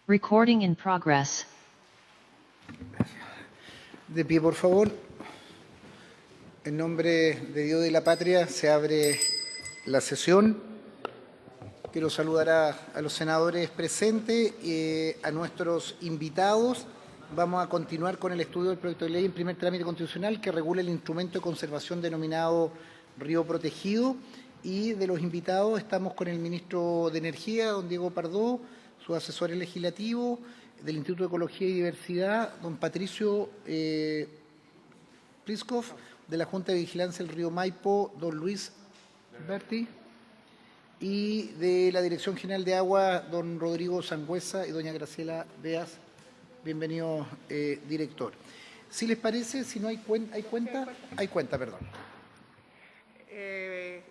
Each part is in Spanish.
Recording in progress. De pie, por favor. En nombre de Dios y de la patria se abre la sesión. Quiero saludar a los senadores presentes y a nuestros invitados. Vamos a continuar con el estudio del proyecto de ley en primer trámite constitucional que regula el instrumento de conservación denominado Río Protegido. Y de los invitados estamos con el ministro de Energía, don Diego Pardo, sus asesores legislativos, del Instituto de Ecología y Diversidad, don Patricio Pliskov, de la Junta de Vigilancia del Río Maipo, don Luis Berti, y de la Dirección General de Agua, don Rodrigo Sangüesa y doña Graciela Beas. Bienvenido, director. Si les parece, si no hay cuenta, hay cuenta, perdón.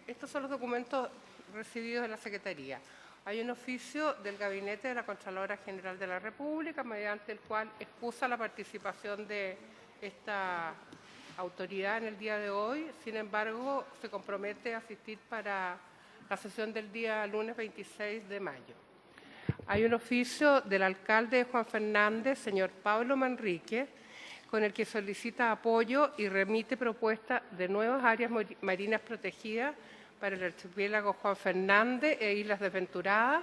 Estos son los documentos recibidos de la Secretaría. Hay un oficio del Gabinete de la Contralora General de la República, mediante el cual excusa la participación de esta autoridad en el día de hoy. Sin embargo, se compromete a asistir para la sesión del día lunes 26 de mayo. Hay un oficio del alcalde de Juan Fernández, señor Pablo Manrique, con el que solicita apoyo y remite propuestas de nuevas áreas marinas protegidas para el archipiélago Juan Fernández e Islas Desventuradas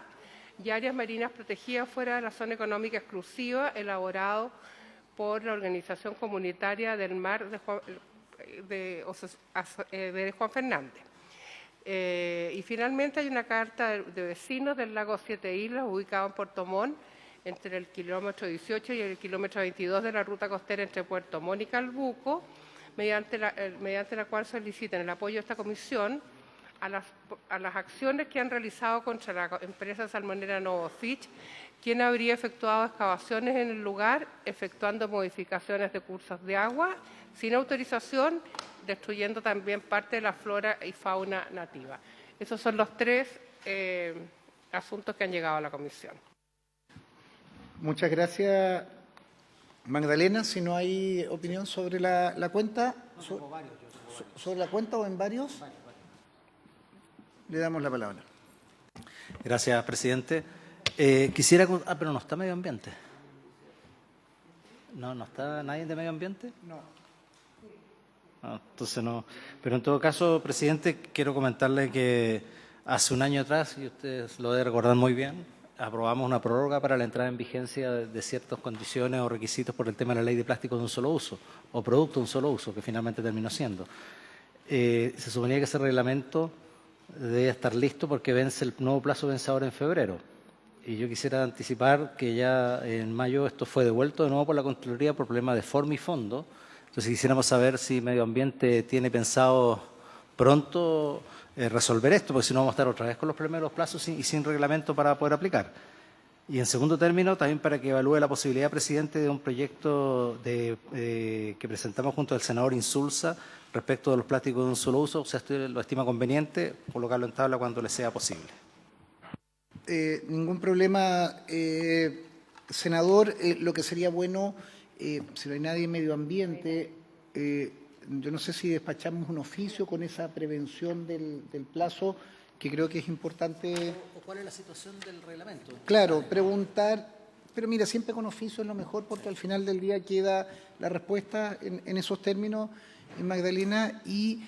y áreas marinas protegidas fuera de la zona económica exclusiva elaborado por la Organización Comunitaria del Mar de Juan Fernández. Y finalmente hay una carta de vecinos del lago Siete Islas, ubicado en Puerto Montt, entre el kilómetro 18 y el kilómetro 22 de la ruta costera entre Puerto Montt y Calbuco, mediante la cual solicitan el apoyo de esta comisión a las acciones que han realizado contra la empresa salmonera Novofich, quien habría efectuado excavaciones en el lugar, efectuando modificaciones de cursos de agua sin autorización, destruyendo también parte de la flora y fauna nativa. Esos son los tres asuntos que han llegado a la comisión. Muchas gracias, Magdalena. Si no hay opinión sobre la cuenta, ¿sobre la cuenta o en varios? Le damos la palabra. Gracias, presidente. Quisiera... pero no está medio ambiente. ¿No está nadie de medio ambiente? No. Entonces no. Pero en todo caso, presidente, quiero comentarle que hace un año atrás, y ustedes lo deben recordar muy bien, aprobamos una prórroga para la entrada en vigencia de ciertas condiciones o requisitos por el tema de la ley de plástico de un solo uso, o producto de un solo uso, que finalmente terminó siendo. Se suponía que ese reglamento debe estar listo porque vence el nuevo plazo vence ahora en febrero. Y yo quisiera anticipar que ya en mayo esto fue devuelto de nuevo por la Contraloría por problemas de forma y fondo. Entonces quisiéramos saber si Medio Ambiente tiene pensado pronto resolver esto, porque si no vamos a estar otra vez con los primeros plazos y sin reglamento para poder aplicar. Y en segundo término, también para que evalúe la posibilidad, presidente, de un proyecto que presentamos junto al senador Insulza respecto de los plásticos de un solo uso, o sea, usted lo estima conveniente colocarlo en tabla cuando le sea posible. Ningún problema, senador. Lo que sería bueno, si no hay nadie en Medio Ambiente, yo no sé si despachamos un oficio con esa prevención del plazo, que creo que es importante. ¿O cuál es la situación del reglamento? Claro, preguntar, pero mira, siempre con oficio es lo mejor porque al final del día queda la respuesta en esos términos, Magdalena. Y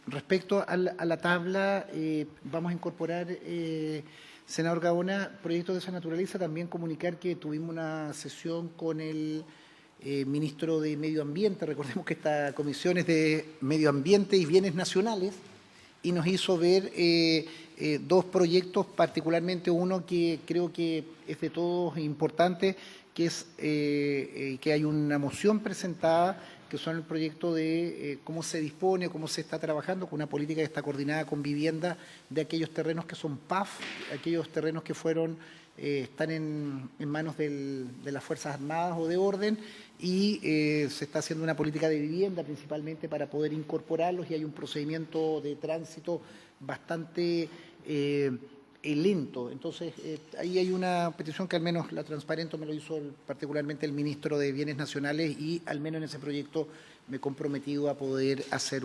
respecto a la tabla, vamos a incorporar, senador Gaona, proyectos de esa naturaleza. También comunicar que tuvimos una sesión con el ministro de Medio Ambiente. Recordemos que esta comisión es de Medio Ambiente y Bienes Nacionales, y nos hizo ver dos proyectos, particularmente uno que creo que es de todos importante, que es que hay una moción presentada, que son el proyecto de cómo se dispone, cómo se está trabajando con una política que está coordinada con vivienda de aquellos terrenos que son PAF, aquellos terrenos que están en manos de las Fuerzas Armadas o de orden, y se está haciendo una política de vivienda principalmente para poder incorporarlos, y hay un procedimiento de tránsito bastante lento. Entonces, ahí hay una petición que al menos la transparento, me lo hizo particularmente el ministro de Bienes Nacionales, y al menos en ese proyecto me he comprometido a poder hacer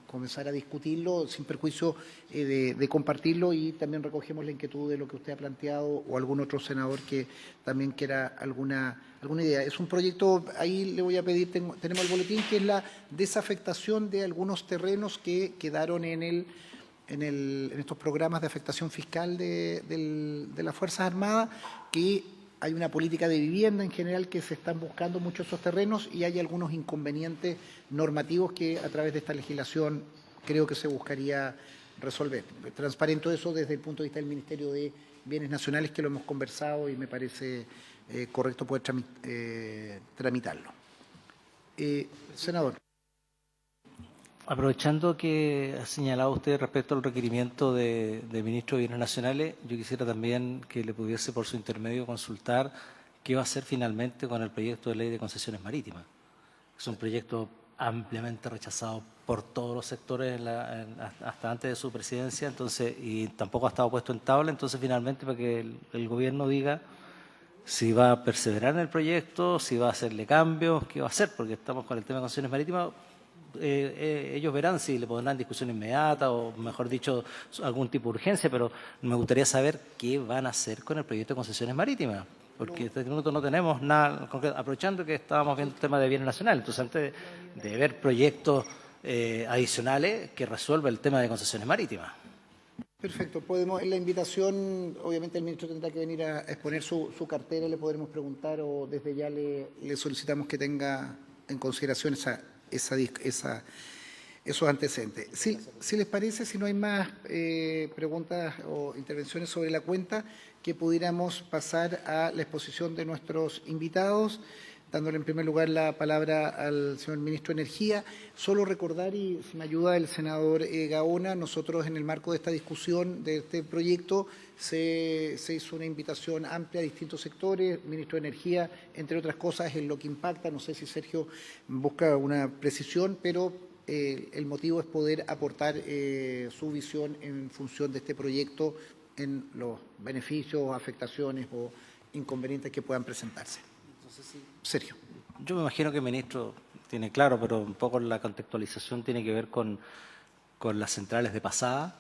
comenzar a discutirlo sin perjuicio de compartirlo, y también recogemos la inquietud de lo que usted ha planteado o algún otro senador que también quiera alguna idea. Es un proyecto, ahí le voy a pedir, tenemos el boletín, que es la desafectación de algunos terrenos que quedaron en estos programas de afectación fiscal de las Fuerzas Armadas, que hay una política de vivienda en general que se están buscando muchos esos terrenos, y hay algunos inconvenientes normativos que a través de esta legislación creo que se buscaría resolver. Transparento eso desde el punto de vista del Ministerio de Bienes Nacionales, que lo hemos conversado y me parece correcto poder tramitarlo. Senador. Aprovechando que ha señalado usted respecto al requerimiento del Ministro de Bienes Nacionales, yo quisiera también que le pudiese por su intermedio consultar qué va a hacer finalmente con el proyecto de ley de concesiones marítimas. Es un proyecto ampliamente rechazado por todos los sectores hasta antes de su presidencia, entonces, y tampoco ha estado puesto en tabla. Entonces, finalmente, para que el gobierno diga si va a perseverar en el proyecto, si va a hacerle cambios, qué va a hacer, porque estamos con el tema de concesiones marítimas. Ellos verán si le pondrán discusión inmediata o, mejor dicho, algún tipo de urgencia, pero me gustaría saber qué van a hacer con el proyecto de concesiones marítimas, porque en este minuto no tenemos nada concreto, aprovechando que estábamos viendo el tema de bienes nacionales. Entonces, antes de ver proyectos adicionales que resuelva el tema de concesiones marítimas. Perfecto, podemos, en la invitación, obviamente el ministro tendrá que venir a exponer su cartera, le podremos preguntar, o desde ya le solicitamos que tenga en consideración esos antecedentes. Si les parece, si no hay más preguntas o intervenciones sobre la cuenta, que pudiéramos pasar a la exposición de nuestros invitados, dándole en primer lugar la palabra al señor Ministro de Energía. Solo recordar, y si me ayuda el senador Gaona, nosotros en el marco de esta discusión de este proyecto se hizo una invitación amplia a distintos sectores. Ministro de Energía, entre otras cosas, en lo que impacta, no sé si Sergio busca una precisión, pero el motivo es poder aportar su visión en función de este proyecto en los beneficios, afectaciones o inconvenientes que puedan presentarse. Sergio. Yo me imagino que el ministro tiene claro, pero un poco la contextualización tiene que ver con las centrales de pasada,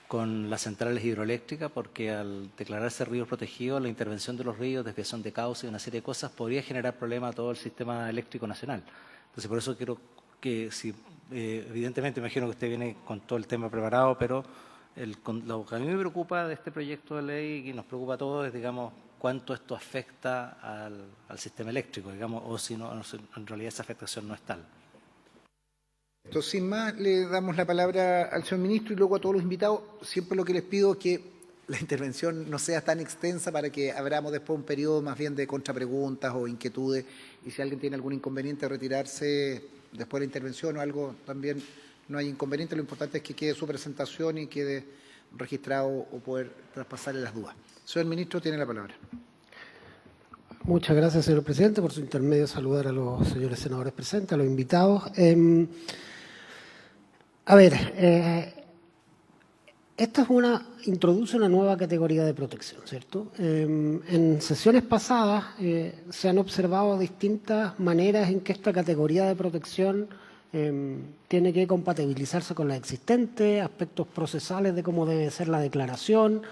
con las centrales hidroeléctricas, porque al declararse ríos protegidos, la intervención de los ríos, desviación de cauce y una serie de cosas podría generar problemas a todo el sistema eléctrico nacional. Entonces, por eso quiero que, si evidentemente imagino que usted viene con todo el tema preparado, pero lo que a mí me preocupa de este proyecto de ley, y nos preocupa a todos, es, digamos, cuánto esto afecta al sistema eléctrico, digamos, o si no, en realidad esa afectación no es tal. Entonces, sin más, le damos la palabra al señor ministro y luego a todos los invitados. Siempre lo que les pido es que la intervención no sea tan extensa para que abramos después un periodo más bien de contrapreguntas o inquietudes, y si alguien tiene algún inconveniente, retirarse después de la intervención o algo, también no hay inconveniente. Lo importante es que quede su presentación y quede registrado o poder traspasarle las dudas. Señor ministro, tiene la palabra. Muchas gracias, señor presidente. Por su intermedio, saludar a los señores senadores presentes, a los invitados. Esta introduce una nueva categoría de protección, ¿cierto? En sesiones pasadas se han observado distintas maneras en que esta categoría de protección tiene que compatibilizarse con la existente, aspectos procesales de cómo debe ser la declaración.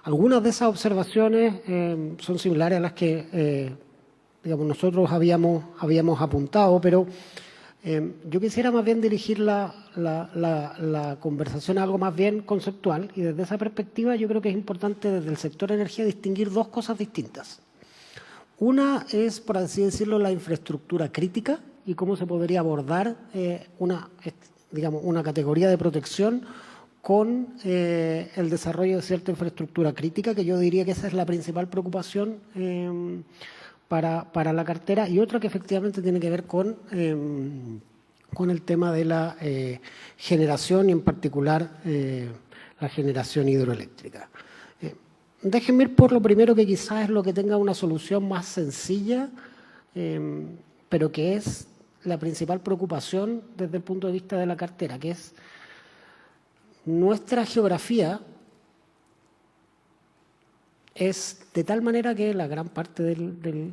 Algunas de esas observaciones son similares a las que digamos, nosotros habíamos apuntado, pero yo quisiera más bien dirigir la conversación a algo más bien conceptual, y desde esa perspectiva yo creo que es importante desde el sector energía distinguir dos cosas distintas. Una es, por así decirlo, la infraestructura crítica y cómo se podría abordar una categoría de protección con el desarrollo de cierta infraestructura crítica, que yo diría que esa es la principal preocupación para la cartera, y otra que efectivamente tiene que ver con el tema de la generación, y en particular la generación hidroeléctrica. Déjenme ir por lo primero, que quizás es lo que tenga una solución más sencilla, pero que es la principal preocupación desde el punto de vista de la cartera, que es nuestra geografía es de tal manera que la gran parte del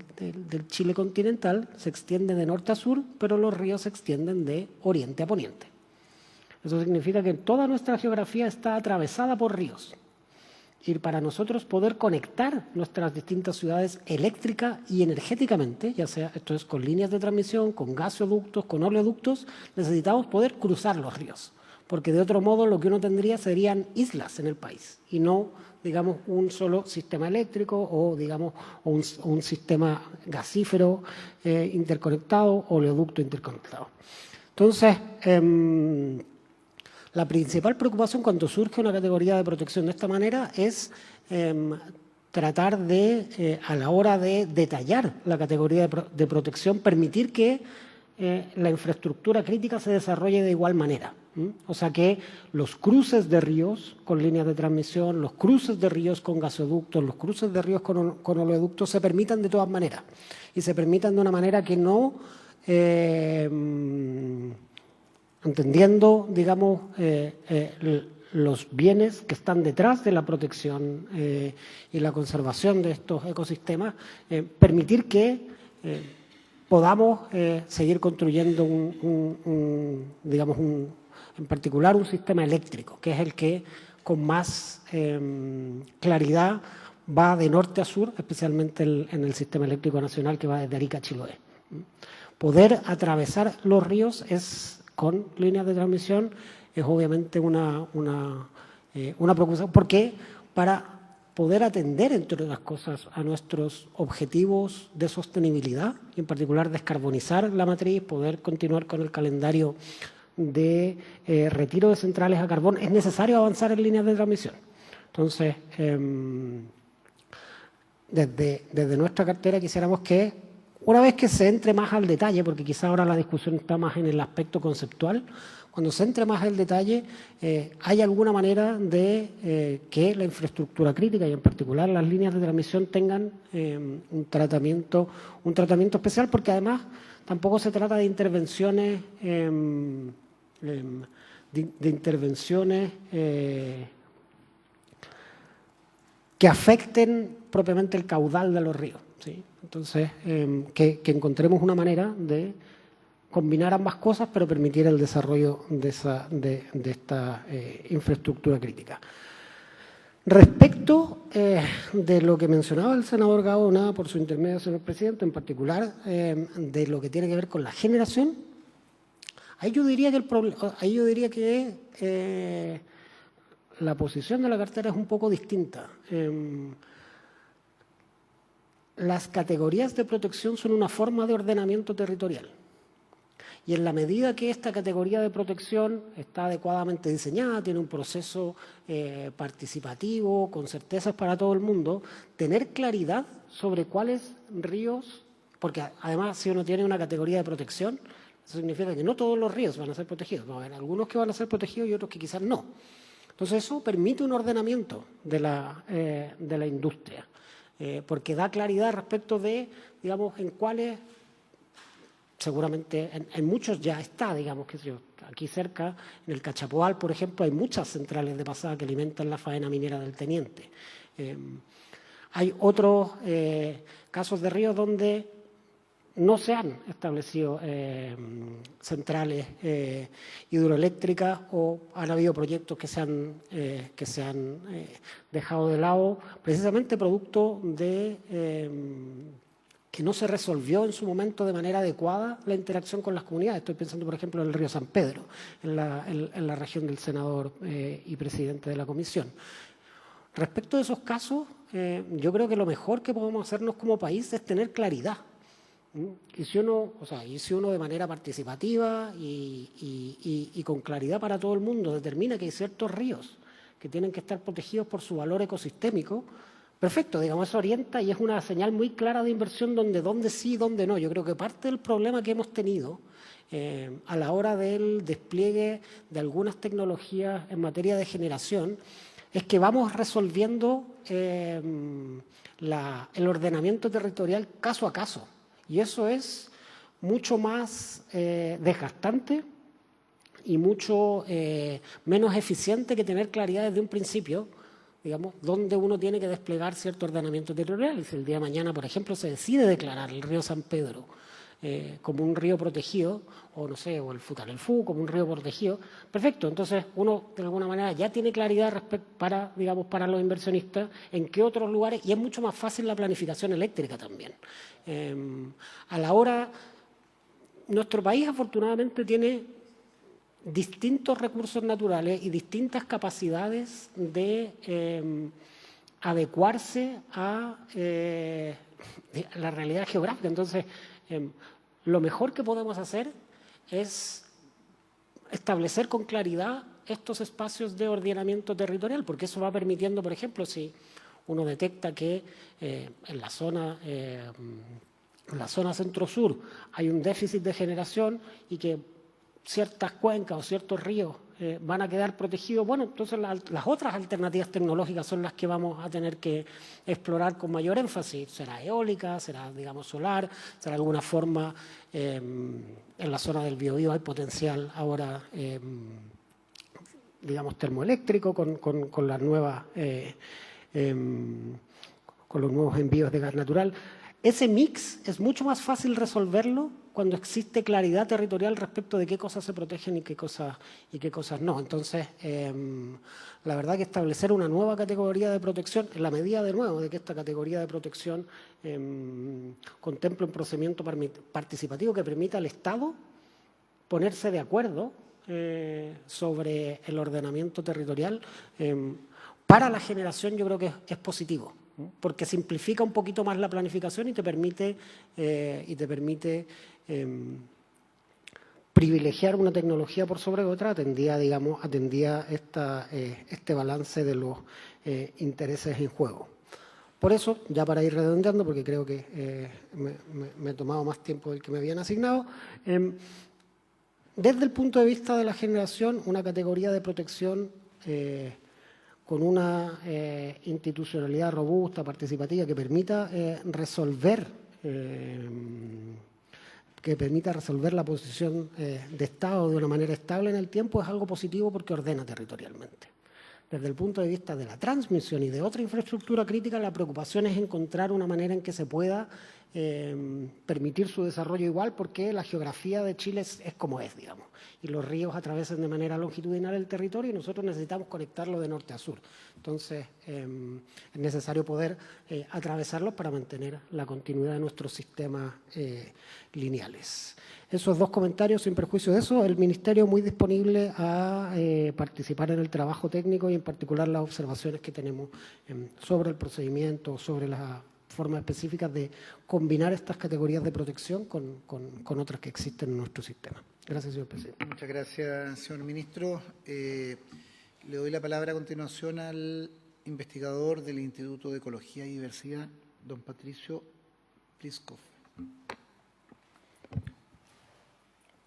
Chile continental se extiende de norte a sur, pero los ríos se extienden de oriente a poniente. Eso significa que toda nuestra geografía está atravesada por ríos. Y para nosotros poder conectar nuestras distintas ciudades eléctrica y energéticamente, ya sea esto es con líneas de transmisión, con gasoductos, con oleoductos, necesitamos poder cruzar los ríos. Porque de otro modo lo que uno tendría serían islas en el país y no, digamos, un solo sistema eléctrico o, digamos, un sistema gasífero interconectado, oleoducto interconectado. Entonces, la principal preocupación cuando surge una categoría de protección de esta manera es tratar de, a la hora de detallar la categoría de protección, permitir que la infraestructura crítica se desarrolle de igual manera. O sea, que los cruces de ríos con líneas de transmisión, los cruces de ríos con gasoductos, los cruces de ríos con oleoductos se permitan de todas maneras. Y se permitan de una manera que no... entendiendo, digamos, los bienes que están detrás de la protección y la conservación de estos ecosistemas, permitir que podamos seguir construyendo en particular un sistema eléctrico, que es el que con más claridad va de norte a sur, especialmente en el sistema eléctrico nacional que va desde Arica a Chiloé. Poder atravesar los ríos con líneas de transmisión es obviamente una preocupación, porque para poder atender, entre otras cosas, a nuestros objetivos de sostenibilidad, y en particular descarbonizar la matriz, poder continuar con el calendario de retiro de centrales a carbón, es necesario avanzar en líneas de transmisión. Entonces, desde nuestra cartera quisiéramos que, una vez que se entre más al detalle, porque quizá ahora la discusión está más en el aspecto conceptual, cuando se entre más al detalle, hay alguna manera de que la infraestructura crítica y en particular las líneas de transmisión tengan un tratamiento especial, porque además tampoco se trata de intervenciones que afecten propiamente el caudal de los ríos, ¿sí? Entonces, que encontremos una manera de combinar ambas cosas, pero permitir el desarrollo de esta infraestructura crítica. Respecto de lo que mencionaba el senador Gaona, por su intermedio, señor presidente, en particular de lo que tiene que ver con la generación, ahí yo diría que la posición de la cartera es un poco distinta. Las categorías de protección son una forma de ordenamiento territorial. Y en la medida que esta categoría de protección está adecuadamente diseñada, tiene un proceso participativo, con certezas para todo el mundo, tener claridad sobre cuáles ríos, porque además si uno tiene una categoría de protección, eso significa que no todos los ríos van a ser protegidos, va a haber algunos que van a ser protegidos y otros que quizás no. Entonces eso permite un ordenamiento de la industria, porque da claridad respecto de, digamos, en cuáles... Seguramente en muchos ya está, digamos, que aquí cerca, en el Cachapoal, por ejemplo, hay muchas centrales de pasada que alimentan la faena minera del Teniente. Hay otros casos de ríos donde no se han establecido centrales hidroeléctricas o han habido proyectos que se han dejado de lado, precisamente producto de... que no se resolvió en su momento de manera adecuada la interacción con las comunidades. Estoy pensando, por ejemplo, en el río San Pedro, en la región del senador y presidente de la comisión. Respecto de esos casos, yo creo que lo mejor que podemos hacernos como país es tener claridad. Y si uno de manera participativa y con claridad para todo el mundo determina que hay ciertos ríos que tienen que estar protegidos por su valor ecosistémico, perfecto, digamos, eso orienta y es una señal muy clara de inversión dónde sí y dónde no. Yo creo que parte del problema que hemos tenido a la hora del despliegue de algunas tecnologías en materia de generación es que vamos resolviendo el ordenamiento territorial caso a caso. Y eso es mucho más desgastante y mucho menos eficiente que tener claridad desde un principio digamos, donde uno tiene que desplegar cierto ordenamiento territorial. Y si el día de mañana, por ejemplo, se decide declarar el río San Pedro como un río protegido, o no sé, o el Futarelfú como un río protegido, perfecto. Entonces uno de alguna manera ya tiene claridad para, digamos, para los inversionistas en qué otros lugares, y es mucho más fácil la planificación eléctrica también. A la hora, nuestro país afortunadamente tiene distintos recursos naturales y distintas capacidades de adecuarse a la realidad geográfica. Entonces, lo mejor que podemos hacer es establecer con claridad estos espacios de ordenamiento territorial, porque eso va permitiendo, por ejemplo, si uno detecta que en la zona centro-sur hay un déficit de generación y que ciertas cuencas o ciertos ríos van a quedar protegidos, bueno, entonces las otras alternativas tecnológicas son las que vamos a tener que explorar con mayor énfasis. Será eólica, será, digamos, solar, será de alguna forma, en la zona del Biobío hay potencial ahora, digamos, termoeléctrico con las nuevas, con los nuevos envíos de gas natural. Ese mix es mucho más fácil resolverlo cuando existe claridad territorial respecto de qué cosas se protegen y qué cosas no. Entonces, la verdad que establecer una nueva categoría de protección, en la medida de nuevo de que esta categoría de protección contemple un procedimiento participativo que permita al Estado ponerse de acuerdo sobre el ordenamiento territorial, para la generación yo creo que es positivo, porque simplifica un poquito más la planificación y te permite privilegiar una tecnología por sobre otra, atendía este balance de los intereses en juego. Por eso, ya para ir redondeando, porque creo que me he tomado más tiempo del que me habían asignado, desde el punto de vista de la generación, una categoría de protección con una institucionalidad robusta, participativa, que permita resolver la posición de Estado de una manera estable en el tiempo, es algo positivo porque ordena territorialmente. Desde el punto de vista de la transmisión y de otra infraestructura crítica, la preocupación es encontrar una manera en que se pueda permitir su desarrollo igual, porque la geografía de Chile es como es, digamos, y los ríos atravesan de manera longitudinal el territorio y nosotros necesitamos conectarlo de norte a sur. Entonces, es necesario poder atravesarlos para mantener la continuidad de nuestros sistemas lineales. Esos dos comentarios, sin perjuicio de eso, el Ministerio muy disponible a participar en el trabajo técnico y en particular las observaciones que tenemos sobre el procedimiento, sobre las formas específicas de combinar estas categorías de protección con otras que existen en nuestro sistema. Gracias, señor presidente. Muchas gracias, señor ministro. Le doy la palabra a continuación al investigador del Instituto de Ecología y Diversidad, don Patricio Pliskov.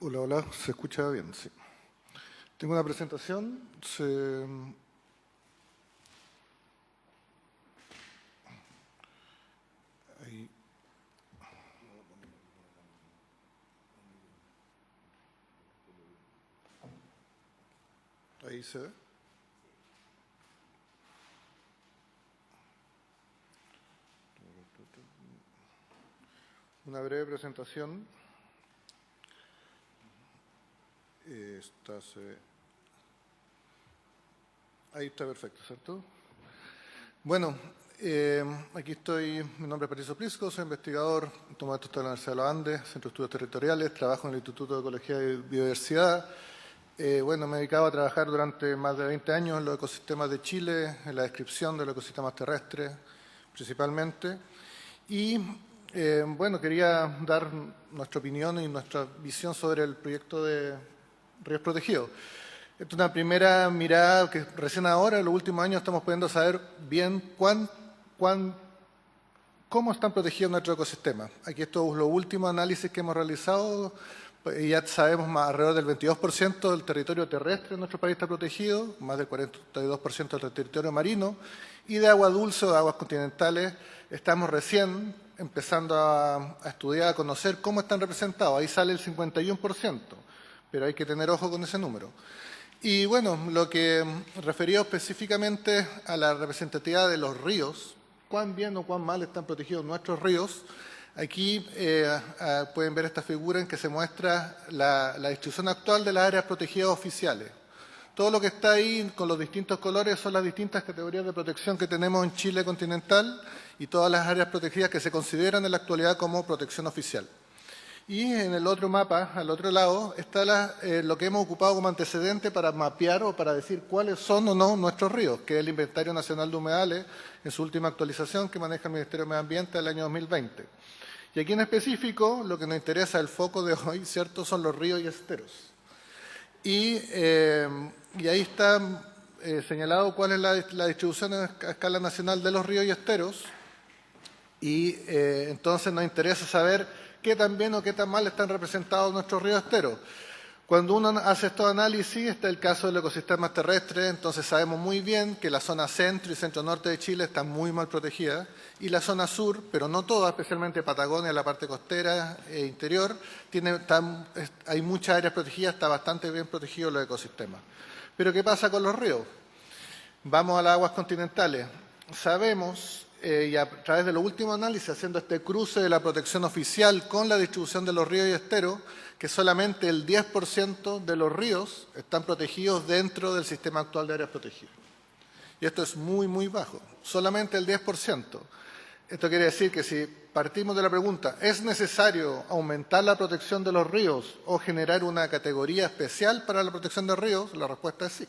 Hola, hola, ¿se escucha bien? Sí. Tengo una presentación. Ahí se ve. Una breve presentación. Ahí está perfecto, ¿cierto? Bueno, aquí estoy, mi nombre es Patricio Pliskov, soy investigador, tomo esto de la Universidad de los Andes, Centro de Estudios Territoriales, trabajo en el Instituto de Ecología y Biodiversidad. Bueno, me he dedicado a trabajar durante más de 20 años en los ecosistemas de Chile, en la descripción de los ecosistemas terrestres, principalmente. Y, bueno, quería dar nuestra opinión y nuestra visión sobre el proyecto de ríos protegidos. Esta es una primera mirada que recién ahora, en los últimos años, estamos pudiendo saber bien cómo están protegidos nuestros ecosistemas. Aquí estos son los últimos análisis que hemos realizado. Y ya sabemos más alrededor del 22% del territorio terrestre en nuestro país está protegido, más del 42% del territorio marino, y de agua dulce o de aguas continentales estamos recién empezando a estudiar, a conocer cómo están representados. Ahí sale el 51%, pero hay que tener ojo con ese número. Y bueno, lo que referido específicamente a la representatividad de los ríos, cuán bien o cuán mal están protegidos nuestros ríos, aquí pueden ver esta figura en que se muestra la distribución actual de las áreas protegidas oficiales. Todo lo que está ahí con los distintos colores son las distintas categorías de protección que tenemos en Chile continental y todas las áreas protegidas que se consideran en la actualidad como protección oficial. Y en el otro mapa, al otro lado, está lo que hemos ocupado como antecedente para mapear o para decir cuáles son o no nuestros ríos, que es el Inventario Nacional de Humedales en su última actualización que maneja el Ministerio de Medio Ambiente del año 2020. Y aquí en específico, lo que nos interesa, el foco de hoy, ¿cierto?, son los ríos y esteros. Y ahí está señalado cuál es la distribución a escala nacional de los ríos y esteros. Y entonces nos interesa saber qué tan bien o qué tan mal están representados nuestros ríos esteros. Cuando uno hace estos análisis, está el caso del ecosistema terrestre, entonces sabemos muy bien que la zona centro y centro-norte de Chile están muy mal protegidas, y la zona sur, pero no toda, especialmente Patagonia, la parte costera e interior, hay muchas áreas protegidas, está bastante bien protegidos los ecosistemas. Pero ¿qué pasa con los ríos? Vamos a las aguas continentales. Sabemos, y a través de los últimos análisis, haciendo este cruce de la protección oficial con la distribución de los ríos y esteros, que solamente el 10% de los ríos están protegidos dentro del sistema actual de áreas protegidas. Y esto es muy, muy bajo, solamente el 10%. Esto quiere decir que si partimos de la pregunta, ¿es necesario aumentar la protección de los ríos o generar una categoría especial para la protección de ríos? La respuesta es sí,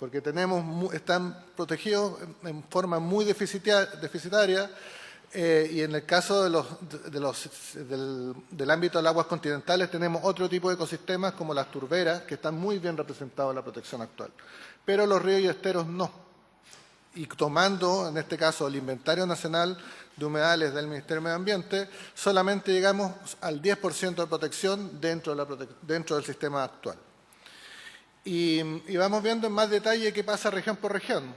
porque están protegidos en forma muy deficitaria. Y en el caso del ámbito de las aguas continentales tenemos otro tipo de ecosistemas como las turberas, que están muy bien representados en la protección actual. Pero los ríos y esteros no. Y tomando, en este caso, el Inventario Nacional de Humedales del Ministerio de Medio Ambiente, solamente llegamos al 10% de protección dentro del sistema actual. Y vamos viendo en más detalle qué pasa región por región.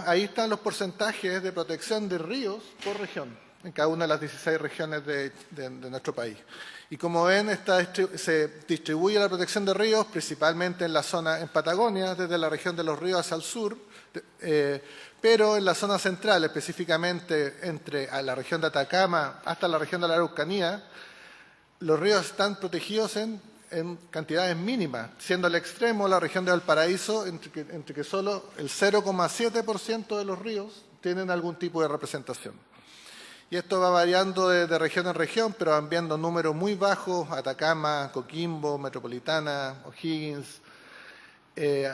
Ahí están los porcentajes de protección de ríos por región, en cada una de las 16 regiones de nuestro país. Y como ven, se distribuye la protección de ríos principalmente en la zona, en Patagonia, desde la región de los ríos hacia el sur, pero en la zona central, específicamente entre la región de Atacama hasta la región de la Araucanía, los ríos están protegidos en cantidades mínimas, siendo el extremo la región de Valparaíso, entre que solo el 0,7% de los ríos tienen algún tipo de representación. Y esto va variando de región en región, pero van viendo números muy bajos, Atacama, Coquimbo, Metropolitana, O'Higgins,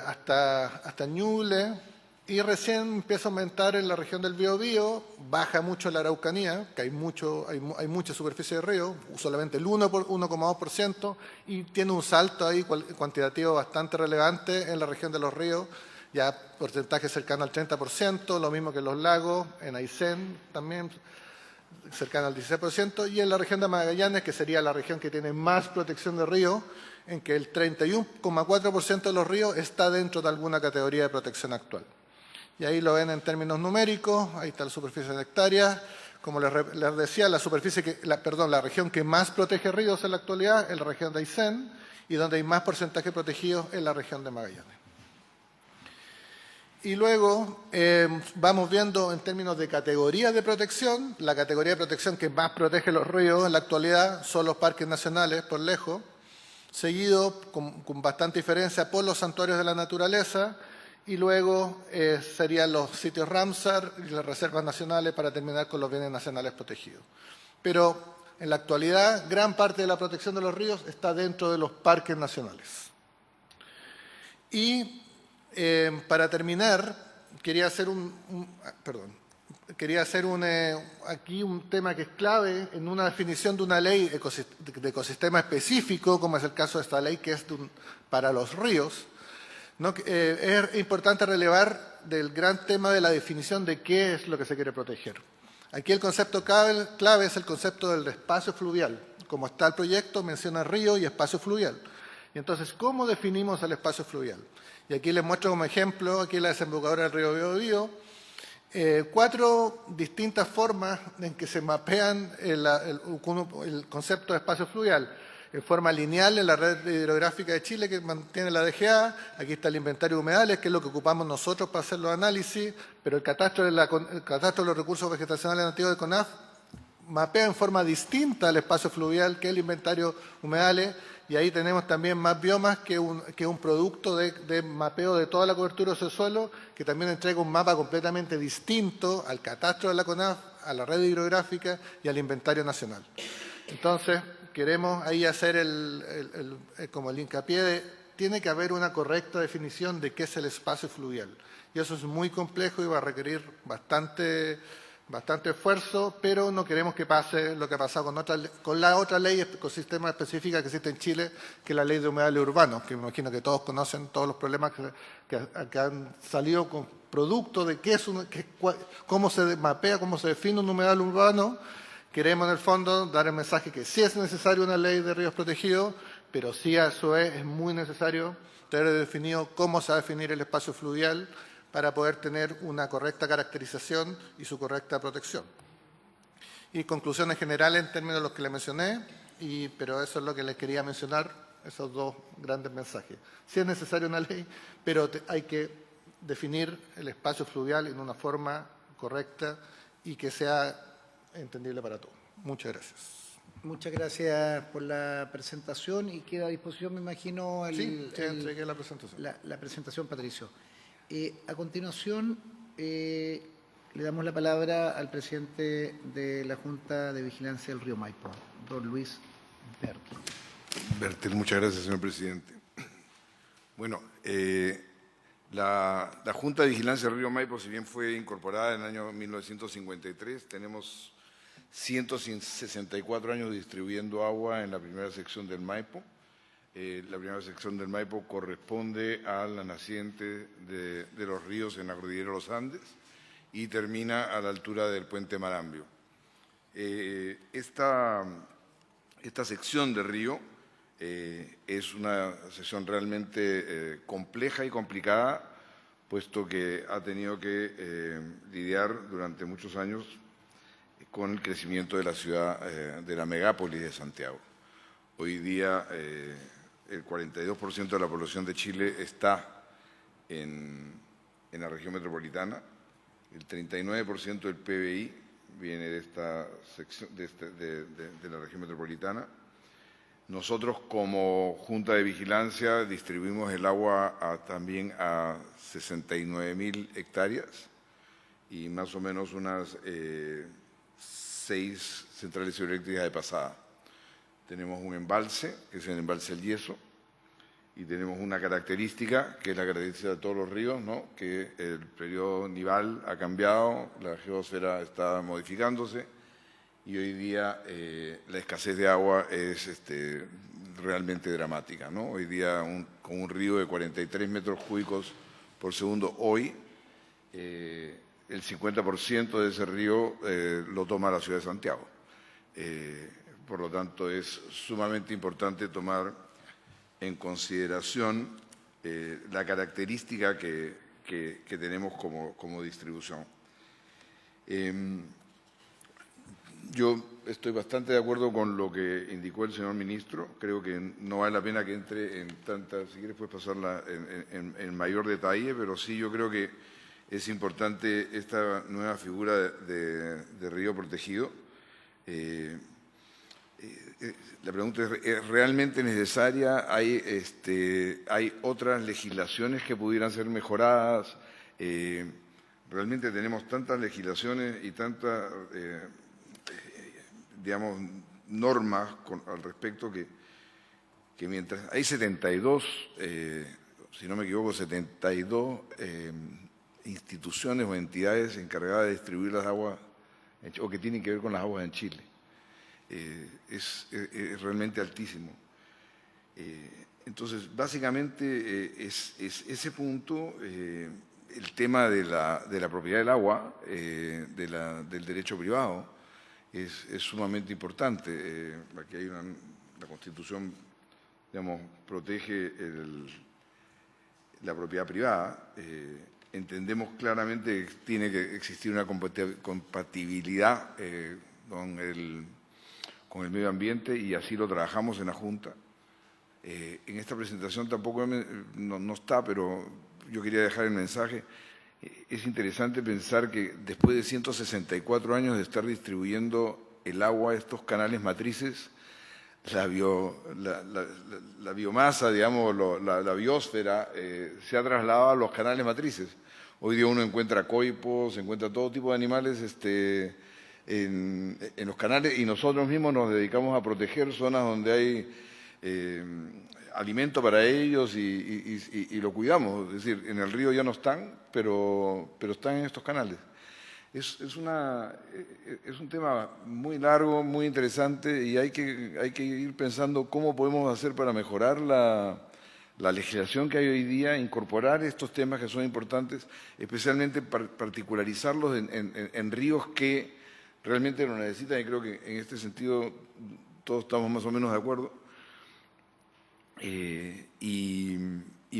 hasta Ñuble, y recién empieza a aumentar en la región del Biobío, baja mucho la Araucanía, que hay mucha superficie de río, solamente el 1,2%, y tiene un salto ahí cuantitativo bastante relevante en la región de los ríos, ya porcentaje cercano al 30%, lo mismo que en los lagos, en Aysén también cercano al 16%, y en la región de Magallanes, que sería la región que tiene más protección de río, en que el 31,4% de los ríos está dentro de alguna categoría de protección actual. Y ahí lo ven en términos numéricos, ahí está la superficie de hectáreas. Como les decía, la región que más protege ríos en la actualidad es la región de Aysén, y donde hay más porcentaje protegido es la región de Magallanes. Y luego vamos viendo en términos de categorías de protección, la categoría de protección que más protege los ríos en la actualidad son los parques nacionales, por lejos, seguido con bastante diferencia por los santuarios de la naturaleza, y luego serían los sitios Ramsar y las reservas nacionales para terminar con los bienes nacionales protegidos. Pero en la actualidad, gran parte de la protección de los ríos está dentro de los parques nacionales. Y para terminar, quería hacer aquí un tema que es clave en una definición de una ley de ecosistema específico, como es el caso de esta ley que es para los ríos. Es importante relevar del gran tema de la definición de qué es lo que se quiere proteger. Aquí el concepto clave es el concepto del espacio fluvial. Como está el proyecto, menciona río y espacio fluvial. Y entonces, ¿cómo definimos el espacio fluvial? Y aquí les muestro como ejemplo, aquí la desembocadura del río Biobío, 4 distintas formas en que se mapean el concepto de espacio fluvial. en forma lineal en la red hidrográfica de Chile que mantiene la DGA. Aquí está el inventario de humedales, que es lo que ocupamos nosotros para hacer los análisis, pero el catastro de los recursos vegetacionales nativos de CONAF mapea en forma distinta el espacio fluvial que el inventario humedales, y ahí tenemos también más biomas que un producto de mapeo de toda la cobertura de suelo, que también entrega un mapa completamente distinto al catastro de la CONAF, a la red hidrográfica y al inventario nacional. Entonces, queremos ahí hacer como el hincapié de tiene que haber una correcta definición de qué es el espacio fluvial. Y eso es muy complejo y va a requerir bastante esfuerzo, pero no queremos que pase lo que ha pasado con la otra ley ecosistema específica que existe en Chile, que es la ley de humedales urbanos, que me imagino que todos conocen todos los problemas que han salido con producto de cómo se mapea, cómo se define un humedal urbano. Queremos en el fondo dar el mensaje que sí es necesario una ley de ríos protegidos, pero sí a su vez es muy necesario tener definido cómo se va a definir el espacio fluvial para poder tener una correcta caracterización y su correcta protección. Y conclusiones generales en términos de los que le mencioné, pero eso es lo que les quería mencionar, esos dos grandes mensajes. Sí es necesaria una ley, pero hay que definir el espacio fluvial en una forma correcta y que sea entendible para todos. Muchas gracias. Muchas gracias por la presentación y queda a disposición, me imagino, entregué la presentación. La presentación, Patricio. A continuación, le damos la palabra al presidente de la Junta de Vigilancia del Río Maipo, don Luis Bertel. Bertel, muchas gracias, señor presidente. Bueno, la Junta de Vigilancia del Río Maipo, si bien fue incorporada en el año 1953, tenemos 164 años distribuyendo agua en la primera sección del Maipo. La primera sección del Maipo corresponde a la naciente de los ríos en la cordillera de los Andes y termina a la altura del puente Marambio. Esta sección de río es una sección realmente compleja y complicada, puesto que ha tenido que lidiar durante muchos años con el crecimiento de la ciudad, de la megápolis de Santiago. Hoy día el 42% de la población de Chile está en la región metropolitana, el 39% del PBI viene de esta sección, de la región metropolitana. Nosotros como Junta de Vigilancia distribuimos el agua también a 69.000 hectáreas y más o menos unas 6 centrales hidroeléctricas de pasada. Tenemos un embalse, que es el embalse El Yeso, y tenemos una característica, que es la característica de todos los ríos, ¿no? Que el periodo nival ha cambiado, la geosfera está modificándose, y hoy día la escasez de agua es realmente dramática, ¿no? Hoy día con un río de 43 metros cúbicos por segundo, hoy el 50% de ese río lo toma la ciudad de Santiago. Por lo tanto, es sumamente importante tomar en consideración la característica que tenemos como distribución. Yo estoy bastante de acuerdo con lo que indicó el señor ministro. Creo que no vale la pena que entre en tantas, si quieres puedes pasarla en mayor detalle, pero sí yo creo que es importante esta nueva figura de río protegido. La pregunta es ¿realmente necesaria? ¿Hay otras legislaciones que pudieran ser mejoradas? Realmente tenemos tantas legislaciones y tantas, digamos, normas al respecto que mientras hay 72, si no me equivoco, 72 instituciones o entidades encargadas de distribuir las aguas o que tienen que ver con las aguas en Chile. Es realmente altísimo. Entonces, básicamente es ese punto, el tema de la propiedad del agua, del derecho privado, es sumamente importante. Aquí hay la Constitución, digamos, protege la propiedad privada. Entendemos claramente que tiene que existir una compatibilidad con el medio ambiente y así lo trabajamos en la Junta. En esta presentación tampoco no está, pero yo quería dejar el mensaje. Es interesante pensar que después de 164 años de estar distribuyendo el agua a estos canales matrices, la biomasa, digamos, la biosfera, se ha trasladado a los canales matrices. Hoy día uno encuentra coipos, encuentra todo tipo de animales en los canales, y nosotros mismos nos dedicamos a proteger zonas donde hay alimento para ellos y lo cuidamos. Es decir, en el río ya no están, pero están en estos canales. Es un tema muy largo, muy interesante, y hay que ir pensando cómo podemos hacer para mejorar la legislación que hay hoy día, incorporar estos temas que son importantes, especialmente particularizarlos en ríos que realmente lo necesitan, y creo que en este sentido todos estamos más o menos de acuerdo. Y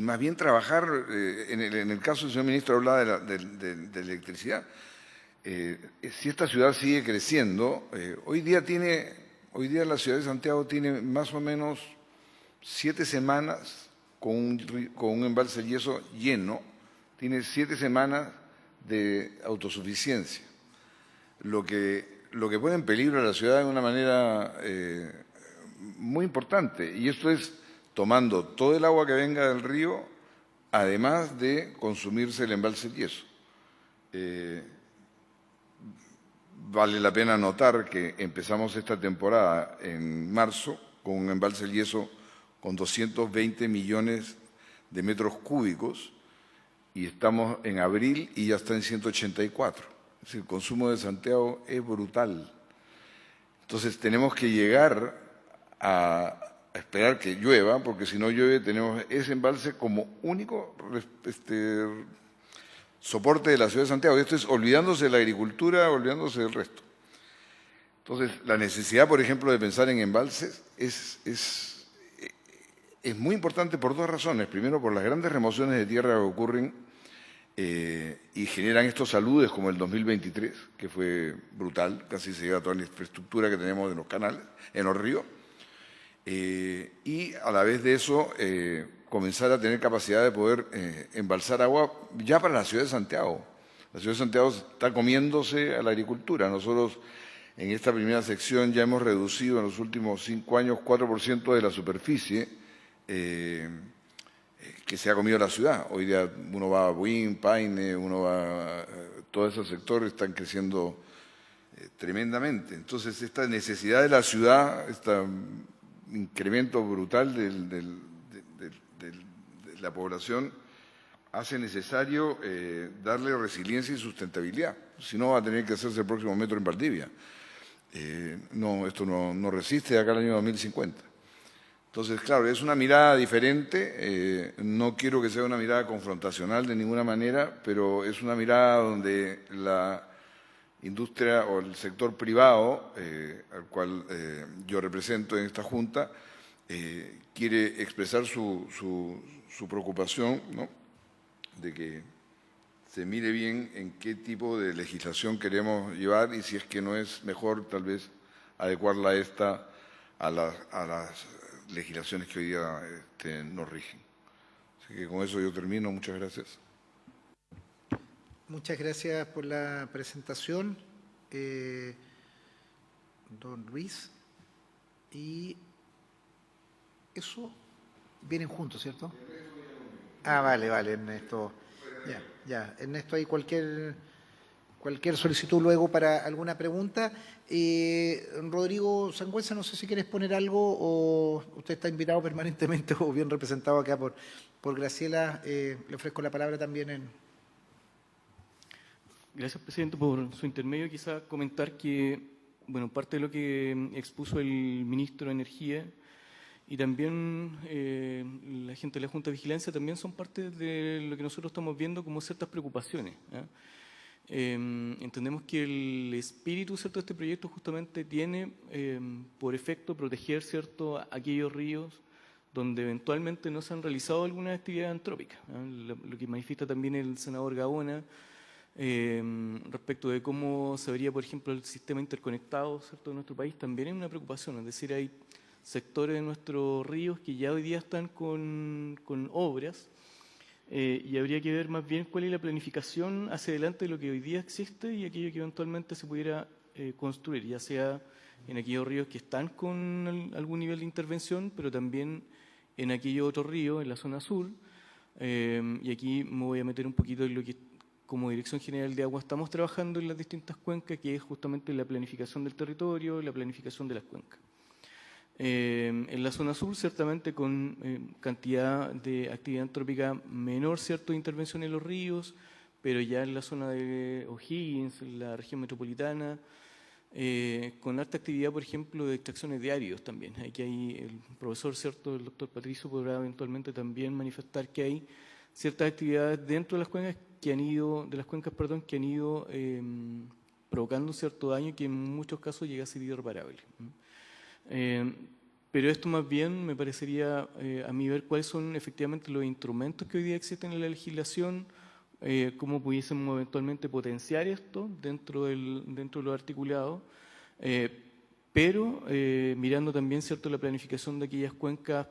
más bien trabajar, en el caso del señor ministro hablaba de electricidad. Si esta ciudad sigue creciendo, hoy día la ciudad de Santiago tiene más o menos 7 semanas con un embalse de yeso lleno, tiene 7 semanas de autosuficiencia, lo que pone en peligro a la ciudad de una manera muy importante, y esto es tomando todo el agua que venga del río, además de consumirse el embalse de yeso. Vale la pena notar que empezamos esta temporada en marzo con un embalse de yeso con 220 millones de metros cúbicos, y estamos en abril y ya está en 184. Es decir, el consumo de Santiago es brutal. Entonces tenemos que llegar a esperar que llueva, porque si no llueve tenemos ese embalse como único soporte de la ciudad de Santiago. Esto es olvidándose de la agricultura, olvidándose del resto. Entonces, la necesidad, por ejemplo, de pensar en embalses es muy importante por 2 razones. Primero, por las grandes remociones de tierra que ocurren y generan estos aludes como el 2023, que fue brutal, casi se lleva toda la infraestructura que tenemos en los canales, en los ríos. Y a la vez de eso, comenzar a tener capacidad de poder embalsar agua ya para la ciudad de Santiago. La ciudad de Santiago está comiéndose a la agricultura. Nosotros en esta primera sección ya hemos reducido en los últimos 5 años 4% de la superficie que se ha comido la ciudad. Hoy día uno va a Buin, Paine, todos esos sectores están creciendo tremendamente. Entonces, esta necesidad de la ciudad, este incremento brutal de la población, hace necesario darle resiliencia y sustentabilidad. Si no, va a tener que hacerse el próximo metro en Valdivia. Esto no resiste de acá al año 2050. Entonces, claro, es una mirada diferente. No quiero que sea una mirada confrontacional de ninguna manera, pero es una mirada donde la industria o el sector privado, al cual yo represento en esta Junta, quiere expresar su preocupación, ¿no?, de que se mire bien en qué tipo de legislación queremos llevar, y si es que no es mejor tal vez adecuarla a las legislaciones que hoy día nos rigen. Así que con eso yo termino. Muchas gracias. Muchas gracias por la presentación, don Luis. Y eso vienen juntos, ¿cierto? Vale, Ernesto. Ya. Ernesto, hay cualquier solicitud luego para alguna pregunta. Rodrigo Sangüesa, no sé si quieres poner algo, o usted está invitado permanentemente o bien representado acá por Graciela. Le ofrezco la palabra también Gracias, presidente, por su intermedio. Quizá comentar que, bueno, parte de lo que expuso el ministro de Energía y también la gente de la Junta de Vigilancia también son parte de lo que nosotros estamos viendo como ciertas preocupaciones. Entendemos que el espíritu, ¿cierto?, de este proyecto justamente tiene por efecto proteger, ¿cierto?, aquellos ríos donde eventualmente no se han realizado algunas actividades antrópicas. Lo que manifiesta también el senador Gaona respecto de cómo se vería, por ejemplo, el sistema interconectado, ¿cierto?, de nuestro país, también hay una preocupación. Es decir, hay sectores de nuestros ríos que ya hoy día están con obras y habría que ver más bien cuál es la planificación hacia adelante de lo que hoy día existe y aquello que eventualmente se pudiera construir, ya sea en aquellos ríos que están con algún nivel de intervención, pero también en aquellos otros ríos, en la zona sur. Y aquí me voy a meter un poquito en lo que como Dirección General de Agua estamos trabajando en las distintas cuencas, que es justamente la planificación del territorio, la planificación de las cuencas. En la zona sur, ciertamente con cantidad de actividad antrópica menor, cierto, de intervención en los ríos, pero ya en la zona de O'Higgins, en la región metropolitana, con alta actividad, por ejemplo, de extracciones de áridos también. Aquí hay el profesor, cierto, el doctor Patricio podrá eventualmente también manifestar que hay ciertas actividades dentro de las cuencas que han ido, provocando cierto daño que en muchos casos llega a ser irreparable. Pero esto más bien me parecería a mí ver cuáles son efectivamente los instrumentos que hoy día existen en la legislación, cómo pudiésemos eventualmente potenciar esto dentro de lo articulado, pero mirando también, cierto, la planificación de aquellas cuencas,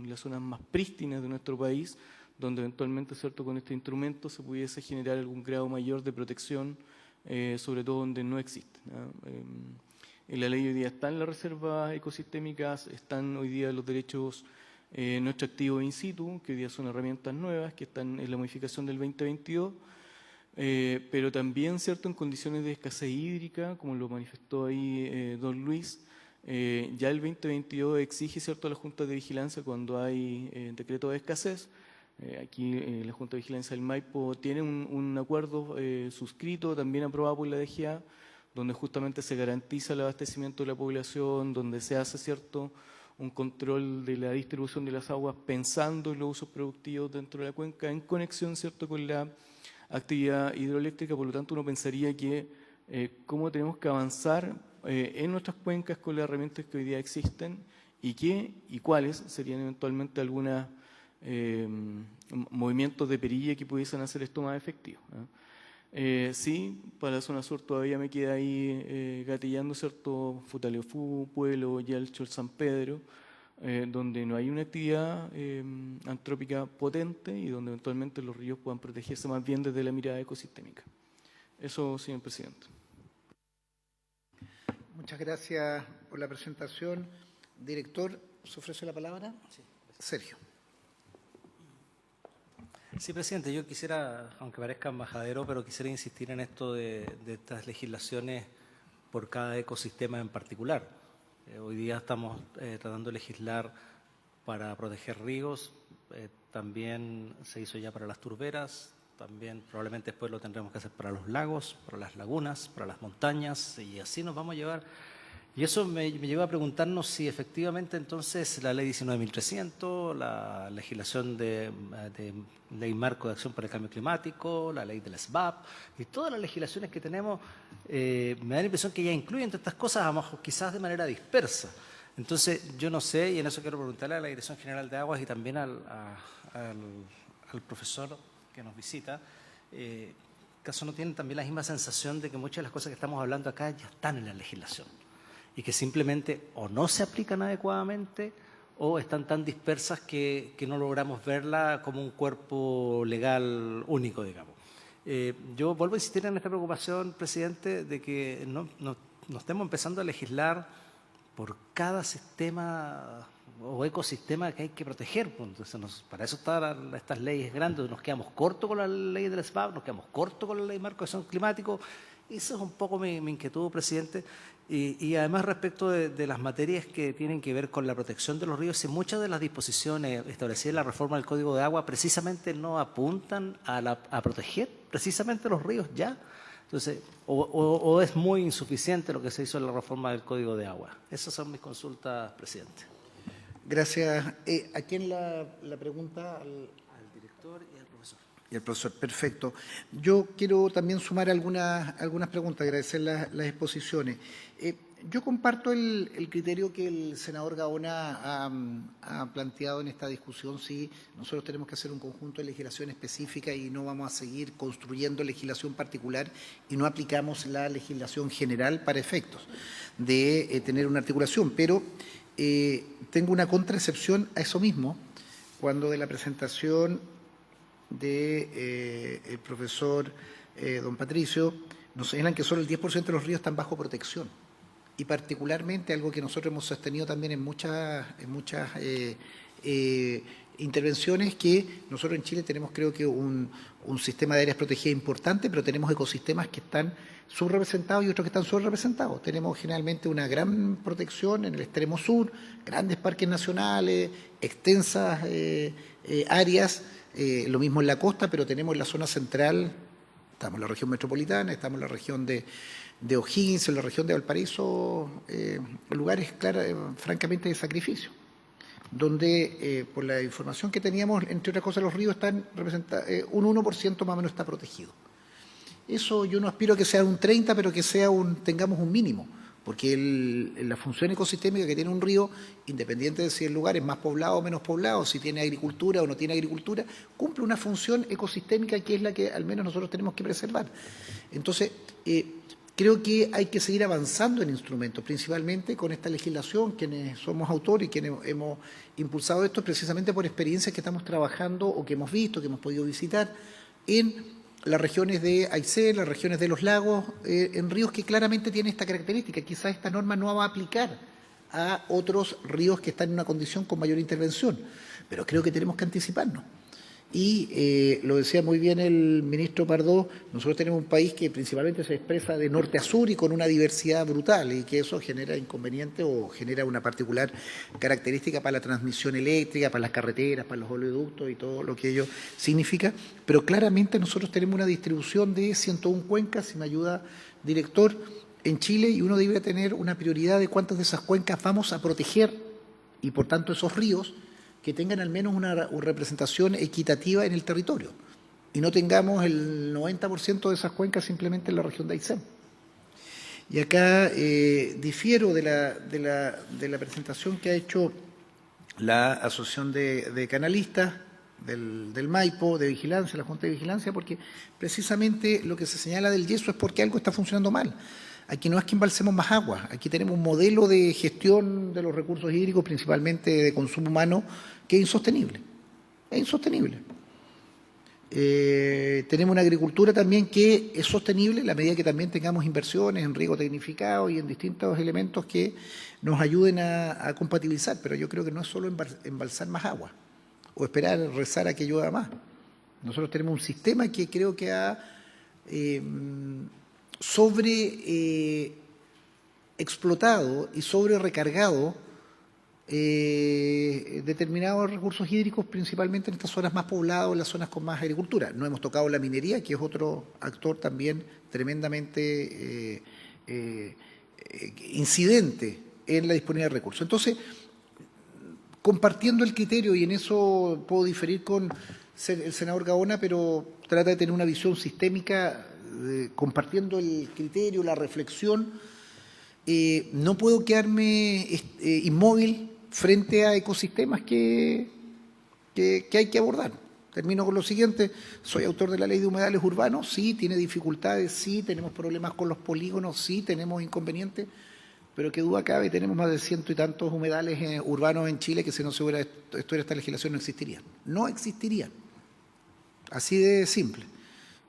las zonas más prístinas de nuestro país, donde eventualmente, cierto, con este instrumento se pudiese generar algún grado mayor de protección, sobre todo donde no existe, ¿no? En la ley hoy día están las reservas ecosistémicas, están hoy día los derechos no extractivos in situ, que hoy día son herramientas nuevas, que están en la modificación del 2022, pero también, cierto, en condiciones de escasez hídrica, como lo manifestó ahí don Luis, ya el 2022 exige, cierto, a la Junta de Vigilancia cuando hay decreto de escasez. Aquí la Junta de Vigilancia del Maipo tiene un acuerdo suscrito, también aprobado por la DGA, donde justamente se garantiza el abastecimiento de la población, donde se hace, cierto, un control de la distribución de las aguas pensando en los usos productivos dentro de la cuenca, en conexión, cierto, con la actividad hidroeléctrica. Por lo tanto, uno pensaría que cómo tenemos que avanzar en nuestras cuencas con las herramientas que hoy día existen y cuáles serían eventualmente algunos movimientos de perilla que pudiesen hacer esto más efectivo, ¿no? Sí, para la zona sur todavía me queda ahí gatillando, cierto, Futaleufú, Pueblo, Yalcho, San Pedro, donde no hay una actividad antrópica potente y donde eventualmente los ríos puedan protegerse más bien desde la mirada ecosistémica. Eso, señor presidente. Muchas gracias por la presentación. Director, ¿se ofrece la palabra? Sí. Sergio. Sí, presidente, yo quisiera, aunque parezca majadero, pero quisiera insistir en esto de estas legislaciones por cada ecosistema en particular. Hoy día estamos tratando de legislar para proteger ríos, también se hizo ya para las turberas, también probablemente después lo tendremos que hacer para los lagos, para las lagunas, para las montañas, y así nos vamos a llevar. Y eso me lleva a preguntarnos si efectivamente entonces la ley 19.300, la legislación de ley marco de acción para el cambio climático, la ley del SBAP y todas las legislaciones que tenemos, me da la impresión que ya incluyen todas estas cosas, a lo mejor quizás de manera dispersa. Entonces yo no sé, y en eso quiero preguntarle a la Dirección General de Aguas y también al profesor que nos visita, ¿acaso no tienen también la misma sensación de que muchas de las cosas que estamos hablando acá ya están en la legislación? Y que simplemente o no se aplican adecuadamente o están tan dispersas que no logramos verla como un cuerpo legal único, digamos. Yo vuelvo a insistir en esta preocupación, presidente, de que no estemos empezando a legislar por cada sistema o ecosistema que hay que proteger. Entonces, para eso están estas leyes grandes. Nos quedamos cortos con la ley del SBAP, nos quedamos cortos con la ley marco de acción climático. Eso es un poco mi inquietud, presidente. Y además respecto de las materias que tienen que ver con la protección de los ríos, si muchas de las disposiciones establecidas en la reforma del Código de Agua precisamente no apuntan a proteger precisamente los ríos ya. Entonces, o es muy insuficiente lo que se hizo en la reforma del Código de Agua. Esas son mis consultas, presidente. Gracias. ¿A quién la pregunta? Al director y al profesor. Y al profesor, perfecto. Yo quiero también sumar algunas preguntas, agradecer las exposiciones. Yo comparto el criterio que el senador Gaona ha planteado en esta discusión. Sí, nosotros tenemos que hacer un conjunto de legislación específica y no vamos a seguir construyendo legislación particular y no aplicamos la legislación general para efectos de tener una articulación. Pero tengo una contraexcepción a eso mismo, cuando de la presentación del profesor don Patricio nos señalan que solo el 10% de los ríos están bajo protección. Y particularmente algo que nosotros hemos sostenido también en muchas intervenciones, que nosotros en Chile tenemos, creo que, un sistema de áreas protegidas importante, pero tenemos ecosistemas que están subrepresentados y otros que están sobrerepresentados. Tenemos generalmente una gran protección en el extremo sur, grandes parques nacionales, extensas áreas, lo mismo en la costa, pero tenemos en la zona central, estamos en la región metropolitana, estamos en la región de O'Higgins, en la región de Valparaíso, lugares francamente de sacrificio, donde por la información que teníamos, entre otras cosas, los ríos están representados, un 1% más o menos está protegido. Eso yo no aspiro a que sea un 30%, pero que tengamos un mínimo, porque la función ecosistémica que tiene un río, independiente de si el lugar es más poblado o menos poblado, si tiene agricultura o no tiene agricultura, cumple una función ecosistémica que es la que al menos nosotros tenemos que preservar. Entonces, creo que hay que seguir avanzando en instrumentos, principalmente con esta legislación, quienes somos autores y quienes hemos impulsado esto precisamente por experiencias que estamos trabajando o que hemos visto, que hemos podido visitar en las regiones de Aysén, las regiones de los lagos, en ríos que claramente tienen esta característica. Quizás esta norma no va a aplicar a otros ríos que están en una condición con mayor intervención, pero creo que tenemos que anticiparnos. Y lo decía muy bien el ministro Pardo, nosotros tenemos un país que principalmente se expresa de norte a sur y con una diversidad brutal, y que eso genera inconvenientes o genera una particular característica para la transmisión eléctrica, para las carreteras, para los oleoductos y todo lo que ello significa. Pero claramente nosotros tenemos una distribución de 101 cuencas, si me ayuda, director, en Chile, y uno debe tener una prioridad de cuántas de esas cuencas vamos a proteger, y por tanto esos ríos que tengan al menos una representación equitativa en el territorio y no tengamos el 90% de esas cuencas simplemente en la región de Aysén. Y acá difiero de la presentación que ha hecho la Asociación de Canalistas del Maipo, de Vigilancia, la Junta de Vigilancia, porque precisamente lo que se señala del yeso es porque algo está funcionando mal. Aquí no es que embalsemos más agua, aquí tenemos un modelo de gestión de los recursos hídricos, principalmente de consumo humano, que es insostenible. Es insostenible. Tenemos una agricultura también que es sostenible en la medida que también tengamos inversiones en riego tecnificado y en distintos elementos que nos ayuden a compatibilizar, pero yo creo que no es solo embalsar más agua o esperar, rezar a que llueva más. Nosotros tenemos un sistema que creo que ha explotado y sobre recargado determinados recursos hídricos, principalmente en estas zonas más pobladas, en las zonas con más agricultura. No hemos tocado la minería, que es otro actor también tremendamente incidente en la disponibilidad de recursos. Entonces, compartiendo el criterio, y en eso puedo diferir con el senador Gaona, pero trata de tener una visión sistémica, compartiendo el criterio, la reflexión, no puedo quedarme inmóvil frente a ecosistemas que hay que abordar. Termino con lo siguiente: soy autor de la Ley de Humedales Urbanos, sí, tiene dificultades, sí, tenemos problemas con los polígonos, sí, tenemos inconvenientes, pero qué duda cabe, tenemos más de 100 y tantos humedales urbanos en Chile que si no se hubiera estuviera esta legislación no existirían. No existirían. Así de simple.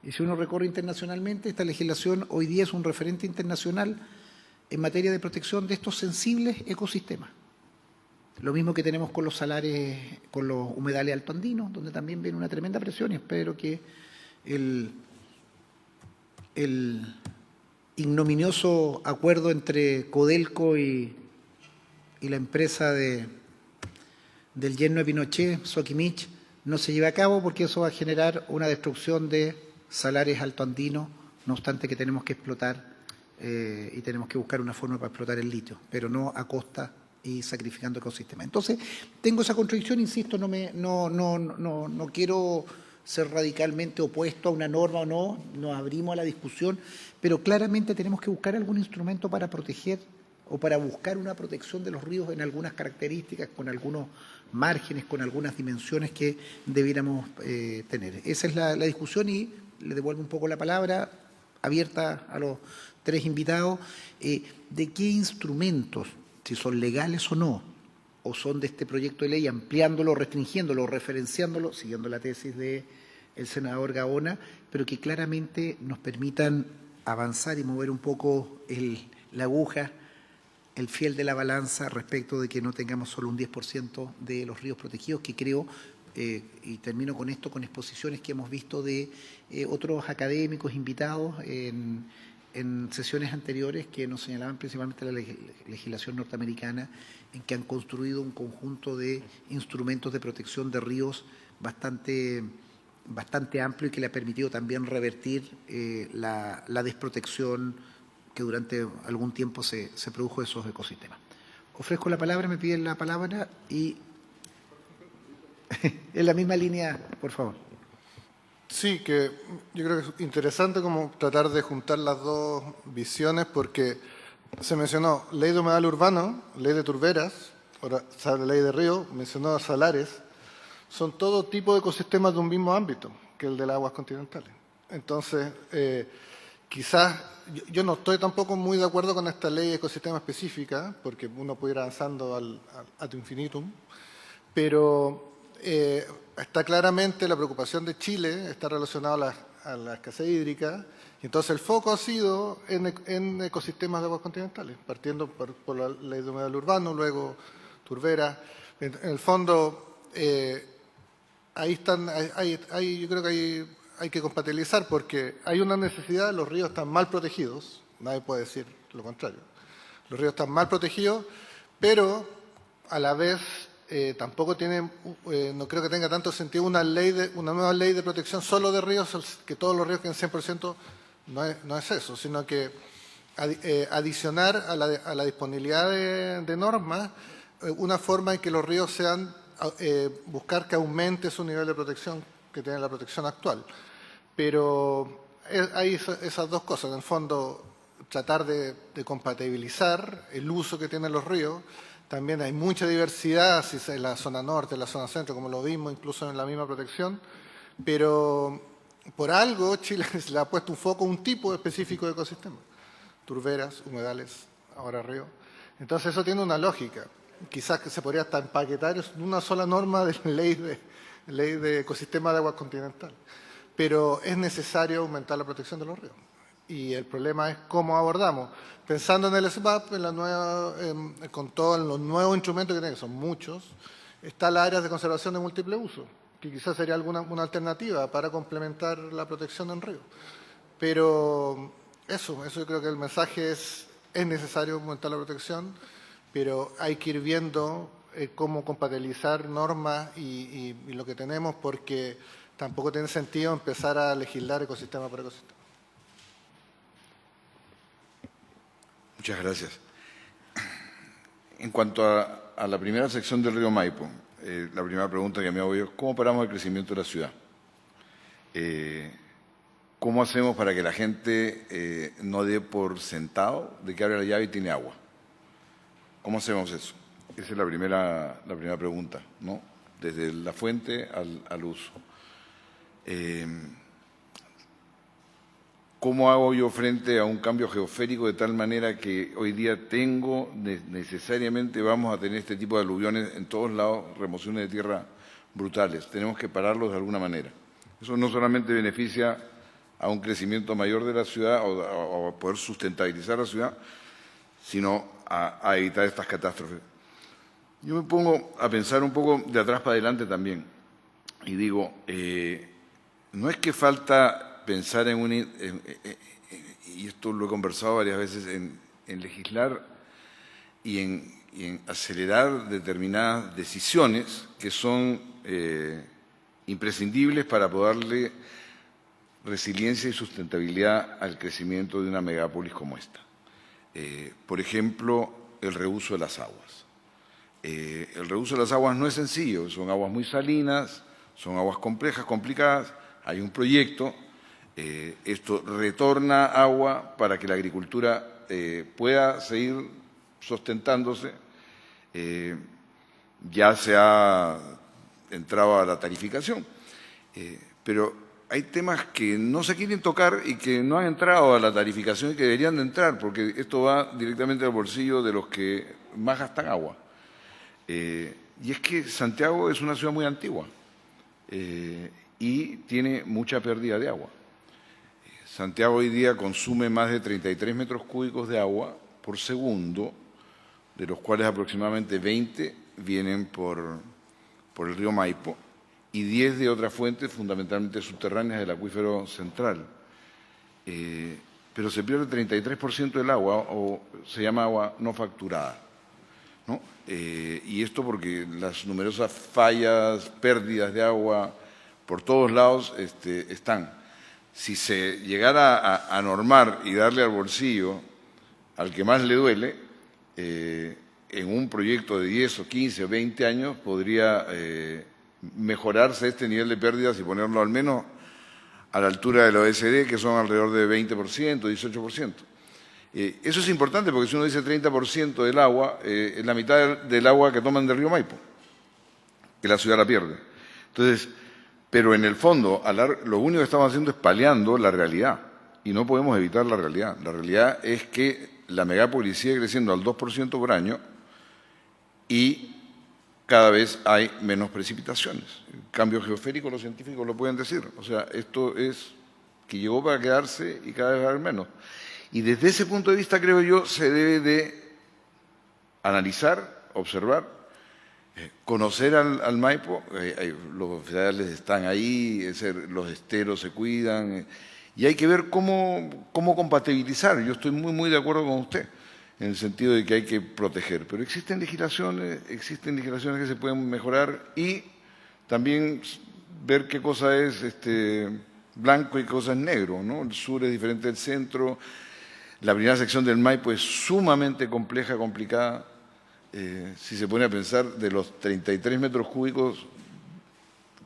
Y si uno recorre internacionalmente, esta legislación hoy día es un referente internacional en materia de protección de estos sensibles ecosistemas. Lo mismo que tenemos con los salares, con los humedales altoandinos, donde también viene una tremenda presión, y espero que el ignominioso acuerdo entre Codelco y la empresa del yerno de Pinochet, Soquimich, no se lleve a cabo, porque eso va a generar una destrucción de salares altoandinos, no obstante que tenemos que explotar y tenemos que buscar una forma para explotar el litio, pero no a costa y sacrificando ecosistemas. Entonces, tengo esa contradicción, insisto, no quiero ser radicalmente opuesto a una norma o no, nos abrimos a la discusión, pero claramente tenemos que buscar algún instrumento para proteger o para buscar una protección de los ríos en algunas características, con algunos márgenes, con algunas dimensiones que debiéramos tener. Esa es la discusión y le devuelvo un poco la palabra abierta a los tres invitados. ¿De qué instrumentos, si son legales o no, o son de este proyecto de ley, ampliándolo, restringiéndolo, referenciándolo, siguiendo la tesis del senador Gaona, pero que claramente nos permitan avanzar y mover un poco la aguja, el fiel de la balanza respecto de que no tengamos solo un 10% de los ríos protegidos, que creo, y termino con esto, con exposiciones que hemos visto de otros académicos invitados en sesiones anteriores que nos señalaban principalmente la legislación norteamericana, en que han construido un conjunto de instrumentos de protección de ríos bastante amplio y que le ha permitido también revertir la desprotección que durante algún tiempo se produjo de esos ecosistemas. Ofrezco la palabra, me piden la palabra y en la misma línea, por favor. Sí, que yo creo que es interesante como tratar de juntar las dos visiones porque se mencionó ley de humedal urbano, ley de turberas, ahora sale ley de río, mencionó salares, son todo tipo de ecosistemas de un mismo ámbito, que el de las aguas continentales. Entonces, quizás, yo no estoy tampoco muy de acuerdo con esta ley de ecosistema específica, porque uno puede ir avanzando ad infinitum, pero está claramente la preocupación de Chile, está relacionada a la escasez hídrica, y entonces el foco ha sido en ecosistemas de aguas continentales, partiendo por la ley de humedal urbano, luego turberas. En el fondo, ahí están, yo creo que hay que compatibilizar porque hay una necesidad, los ríos están mal protegidos, nadie puede decir lo contrario. Los ríos están mal protegidos, pero a la vez tampoco tiene, no creo que tenga tanto sentido una nueva ley de protección solo de ríos, que todos los ríos queden 100%, no es eso, sino que adicionar a la disponibilidad de normas una forma en que los ríos sean, buscar que aumente su nivel de protección que tiene la protección actual. Pero hay esas dos cosas, en el fondo tratar de compatibilizar el uso que tienen los ríos. También hay mucha diversidad, si es en la zona norte, en la zona centro, como lo vimos, incluso en la misma protección, pero por algo Chile le ha puesto un foco a un tipo específico de ecosistema, turberas, humedales, ahora río. Entonces eso tiene una lógica. Quizás que se podría hasta empaquetar en una sola norma de ley de ecosistema de aguas continental. Pero es necesario aumentar la protección de los ríos. Y el problema es cómo abordamos. Pensando en el SBAP, con todos los nuevos instrumentos que tiene, que son muchos, está las áreas de conservación de múltiple uso, que quizás sería una alternativa para complementar la protección en río. Pero eso yo creo que el mensaje es necesario aumentar la protección, pero hay que ir viendo cómo compatibilizar normas y lo que tenemos, porque tampoco tiene sentido empezar a legislar ecosistema por ecosistema. Muchas gracias. En cuanto a la primera sección del río Maipo, la primera pregunta que me hago yo es ¿cómo paramos el crecimiento de la ciudad? ¿Cómo hacemos para que la gente no dé por sentado de que abre la llave y tiene agua? ¿Cómo hacemos eso? Esa es la primera pregunta, ¿no? Desde la fuente al uso. ¿Cómo hago yo frente a un cambio geosférico de tal manera que hoy día necesariamente vamos a tener este tipo de aluviones en todos lados, remociones de tierra brutales? Tenemos que pararlos de alguna manera. Eso no solamente beneficia a un crecimiento mayor de la ciudad o a poder sustentabilizar la ciudad, sino a evitar estas catástrofes. Yo me pongo a pensar un poco de atrás para adelante también y digo, no es que falta pensar y esto lo he conversado varias veces, en legislar y en acelerar determinadas decisiones que son imprescindibles para poder darle resiliencia y sustentabilidad al crecimiento de una megápolis como esta. Por ejemplo, el reuso de las aguas. El reuso de las aguas no es sencillo, son aguas muy salinas, son aguas complejas, complicadas, hay un proyecto. Esto retorna agua para que la agricultura pueda seguir sustentándose. Ya se ha entrado a la tarificación, pero hay temas que no se quieren tocar y que no han entrado a la tarificación y que deberían de entrar, porque esto va directamente al bolsillo de los que más gastan agua. Y es que Santiago es una ciudad muy antigua y tiene mucha pérdida de agua. Santiago hoy día consume más de 33 metros cúbicos de agua por segundo, de los cuales aproximadamente 20 vienen por el río Maipo y 10 de otras fuentes, fundamentalmente subterráneas del acuífero central. Pero se pierde el 33% del agua, o se llama agua no facturada, ¿no? Y esto porque las numerosas fallas, pérdidas de agua por todos lados están. Si se llegara a normar y darle al bolsillo al que más le duele, en un proyecto de 10 o 15 o 20 años podría mejorarse este nivel de pérdidas y ponerlo al menos a la altura de la OECD, que son alrededor de 20%, 18%. Eso es importante porque si uno dice 30% del agua, es la mitad del agua que toman del río Maipo, que la ciudad la pierde. Entonces, pero en el fondo, lo único que estamos haciendo es paliando la realidad y no podemos evitar la realidad. La realidad es que la megápolis sigue creciendo al 2% por año y cada vez hay menos precipitaciones. El cambio geosférico, los científicos lo pueden decir. O sea, esto es que llegó para quedarse y cada vez va a haber menos. Y desde ese punto de vista, creo yo, se debe de analizar, observar, conocer al Maipo. Los federales están ahí, los esteros se cuidan, y hay que ver cómo compatibilizar. Yo estoy muy de acuerdo con usted, en el sentido de que hay que proteger. Pero existen legislaciones que se pueden mejorar y también ver qué cosa es blanco y qué cosa es negro, ¿no? El sur es diferente del centro. La primera sección del Maipo es sumamente compleja, complicada. Si se pone a pensar, de los 33 metros cúbicos,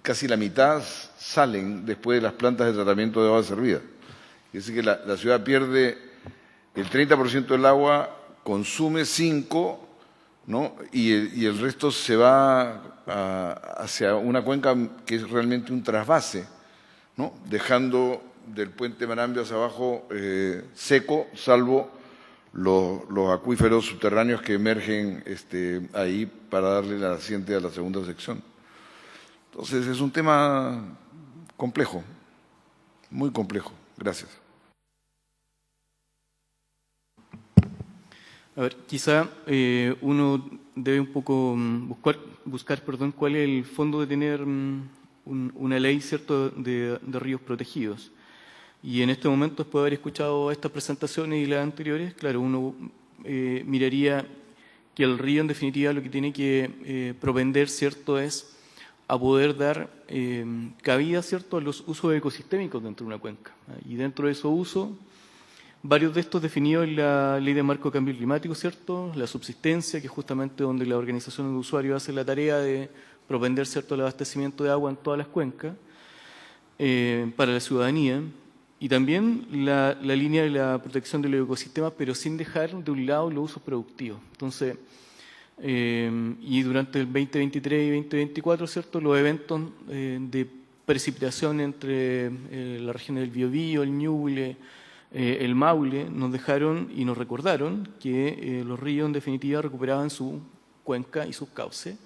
casi la mitad salen después de las plantas de tratamiento de agua servida. Es decir, que la ciudad pierde el 30% del agua, consume 5%, ¿no? y el resto se va hacia una cuenca que es realmente un trasvase, ¿no? Dejando del puente Marambio hacia abajo seco, salvo los acuíferos subterráneos que emergen ahí para darle la naciente a la segunda sección. Entonces es un tema complejo, muy complejo. Gracias. A ver, quizá uno debe un poco buscar cuál es el fondo de tener una ley, ¿cierto?, de ríos protegidos. Y en este momento, después de haber escuchado estas presentaciones y las anteriores, claro, uno miraría que el río, en definitiva, lo que tiene que propender, ¿cierto?, es a poder dar cabida, ¿cierto?, a los usos ecosistémicos dentro de una cuenca. Y dentro de esos usos, varios de estos definidos en la Ley de Marco de Cambio Climático, ¿cierto?, la subsistencia, que es justamente donde la organización de usuarios hace la tarea de propender, ¿cierto?, el abastecimiento de agua en todas las cuencas para la ciudadanía. Y también la línea de la protección de los ecosistemas, pero sin dejar de un lado los usos productivos. Entonces, y durante el 2023 y 2024, ¿cierto?, los eventos de precipitación entre la región del Biobío, el Ñuble, el Maule, nos dejaron y nos recordaron que los ríos, en definitiva, recuperaban su cuenca y sus cauces.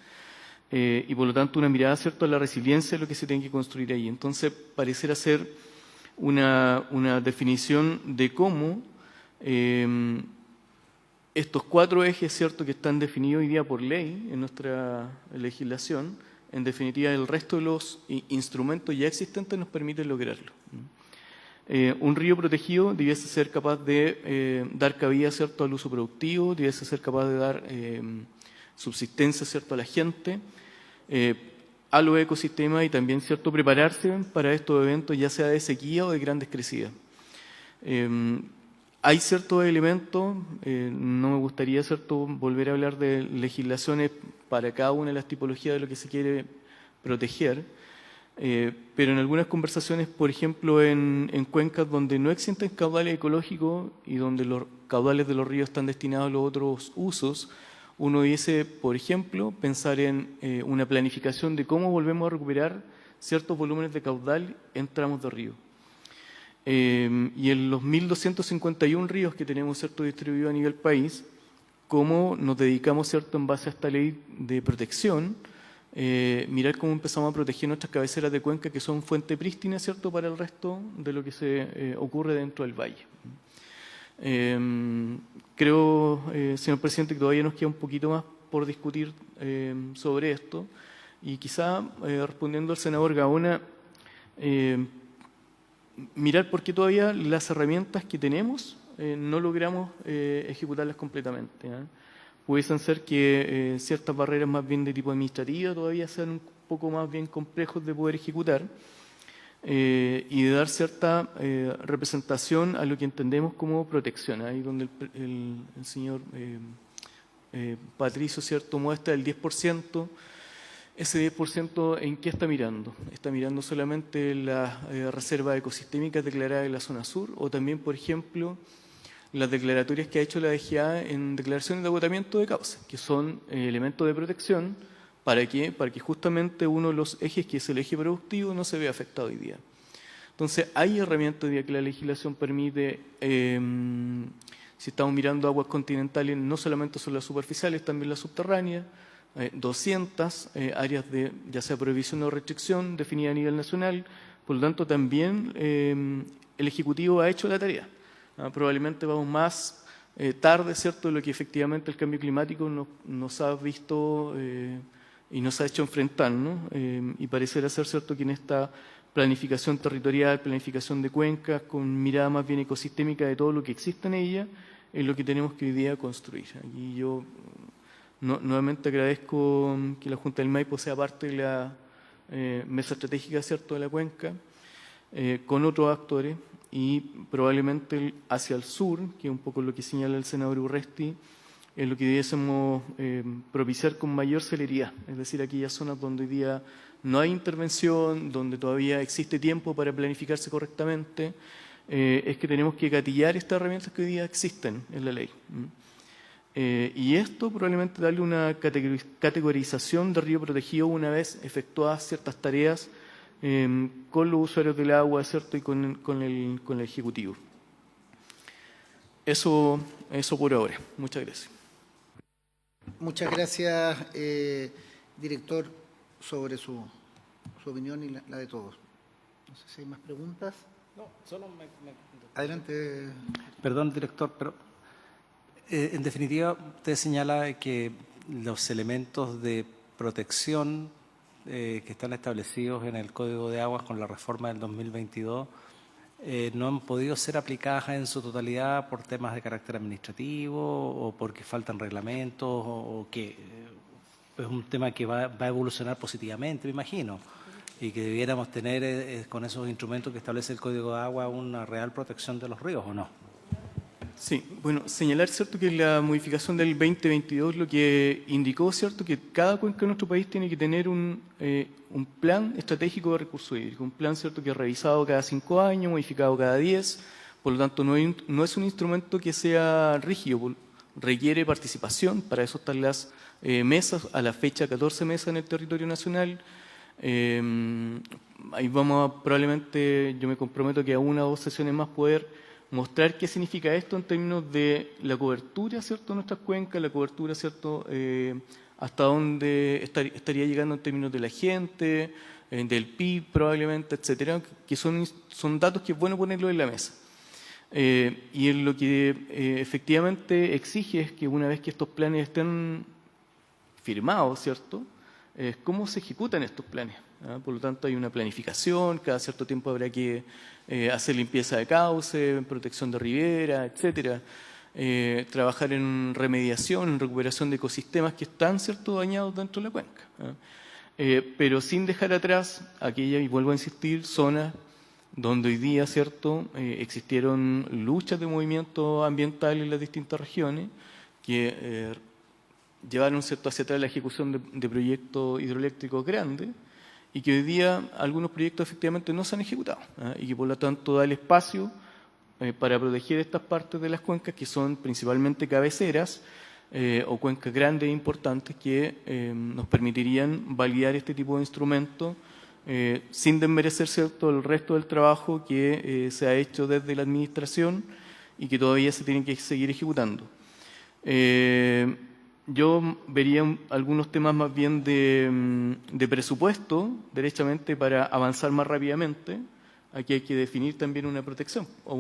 Y por lo tanto, una mirada, ¿cierto?, a la resiliencia de lo que se tiene que construir ahí. Entonces, pareciera ser una definición de cómo estos 4 ejes, ¿cierto?, que están definidos hoy día por ley en nuestra legislación, en definitiva el resto de los instrumentos ya existentes nos permiten lograrlo. Un río protegido debiese ser capaz de dar cabida, ¿cierto?, al uso productivo, debiese ser capaz de dar subsistencia, ¿cierto?, a la gente, a los ecosistemas y también, ¿cierto?, prepararse para estos eventos, ya sea de sequía o de grandes crecidas. Hay ciertos elementos, no me gustaría, ¿cierto?, volver a hablar de legislaciones para cada una de las tipologías de lo que se quiere proteger, Pero en algunas conversaciones, por ejemplo, en cuencas donde no existen caudales ecológicos y donde los caudales de los ríos están destinados a los otros usos, uno dice, por ejemplo, pensar en una planificación de cómo volvemos a recuperar ciertos volúmenes de caudal en tramos de río. Y en los 1.251 ríos que tenemos, ¿cierto?, distribuidos a nivel país, cómo nos dedicamos, ¿cierto?, en base a esta ley de protección, mirar cómo empezamos a proteger nuestras cabeceras de cuenca, que son fuente prístina, ¿cierto?, para el resto de lo que se ocurre dentro del valle. Creo, señor presidente, que todavía nos queda un poquito más por discutir sobre esto, y quizá, respondiendo al senador Gaona, mirar por qué todavía las herramientas que tenemos no logramos ejecutarlas completamente, ¿eh? Pudiesen ser que ciertas barreras más bien de tipo administrativo todavía sean un poco más bien complejos de poder ejecutar, y de dar cierta representación a lo que entendemos como protección. Ahí donde el señor Patricio, ¿cierto?, muestra el 10%. Ese 10%, ¿en qué está mirando? ¿Está mirando solamente las reservas ecosistémicas declaradas en la zona sur, o también, por ejemplo, las declaratorias que ha hecho la DGA en declaraciones de agotamiento de cauce, que son elementos de protección? ¿Para qué? Para que justamente uno de los ejes, que es el eje productivo, no se vea afectado hoy día. Entonces, hay herramientas hoy día que la legislación permite. Si estamos mirando aguas continentales, no solamente son las superficiales, también las subterráneas, 200 áreas de ya sea prohibición o restricción definidas a nivel nacional. Por lo tanto, también el Ejecutivo ha hecho la tarea. Probablemente vamos más tarde, ¿cierto?, de lo que efectivamente el cambio climático nos ha visto y nos ha hecho enfrentar, ¿no? Y parecerá ser cierto que en esta planificación territorial, planificación de cuencas, con mirada más bien ecosistémica de todo lo que existe en ella, es lo que tenemos que hoy día construir. Aquí yo nuevamente agradezco que la Junta del Maipo sea parte de la mesa estratégica, ¿cierto?, de la cuenca, con otros actores, y probablemente hacia el sur, que es un poco lo que señala el senador Urresti, es lo que debiésemos propiciar con mayor celeridad. Es decir, aquellas zonas donde hoy día no hay intervención, donde todavía existe tiempo para planificarse correctamente, es que tenemos que gatillar estas herramientas que hoy día existen en la ley. Y esto probablemente darle una categorización de río protegido una vez efectuadas ciertas tareas con los usuarios del agua, ¿cierto?, y con el Ejecutivo. Eso por ahora. Muchas gracias. Muchas gracias, director, sobre su opinión y la de todos. No sé si hay más preguntas. No, solo Adelante. Perdón, director, pero en definitiva usted señala que los elementos de protección que están establecidos en el Código de Aguas con la reforma del 2022 no han podido ser aplicadas en su totalidad por temas de carácter administrativo, o porque faltan reglamentos, o que es un tema que va a evolucionar positivamente, me imagino, y que debiéramos tener con esos instrumentos que establece el Código de Agua una real protección de los ríos, ¿o no? Sí, bueno, señalar, ¿cierto?, que la modificación del 2022 lo que indicó, ¿cierto?, que cada cuenca de nuestro país tiene que tener un plan estratégico de recursos hídricos, un plan, ¿cierto?, que es revisado cada 5 años, modificado cada 10, por lo tanto no es un instrumento que sea rígido, requiere participación. Para eso están las mesas, a la fecha 14 mesas en el territorio nacional. Ahí vamos a, probablemente, yo me comprometo que a 1 o 2 sesiones más poder mostrar qué significa esto en términos de la cobertura, ¿cierto?, de nuestras cuencas, la cobertura, ¿cierto?, hasta dónde estaría llegando en términos de la gente, del PIB probablemente, etcétera, que son datos que es bueno ponerlos en la mesa. Y en lo que efectivamente exige es que una vez que estos planes estén firmados, ¿cierto?, cómo se ejecutan estos planes. Por lo tanto, hay una planificación, cada cierto tiempo habrá que hacer limpieza de cauce, protección de ribera, etcétera. Trabajar en remediación, en recuperación de ecosistemas que están, ¿cierto?, dañados dentro de la cuenca. Pero sin dejar atrás aquellas, y vuelvo a insistir, zonas donde hoy día, ¿cierto?, existieron luchas de movimiento ambiental en las distintas regiones que llevaron, ¿cierto?, hacia atrás la ejecución de proyectos hidroeléctricos grandes, y que hoy día algunos proyectos efectivamente no se han ejecutado, y que por lo tanto da el espacio para proteger estas partes de las cuencas que son principalmente cabeceras o cuencas grandes e importantes que nos permitirían validar este tipo de instrumentos sin desmerecer, ¿cierto?, el resto del trabajo que se ha hecho desde la Administración y que todavía se tiene que seguir ejecutando. Yo vería algunos temas más bien de presupuesto, derechamente, para avanzar más rápidamente. Aquí hay que definir también una protección o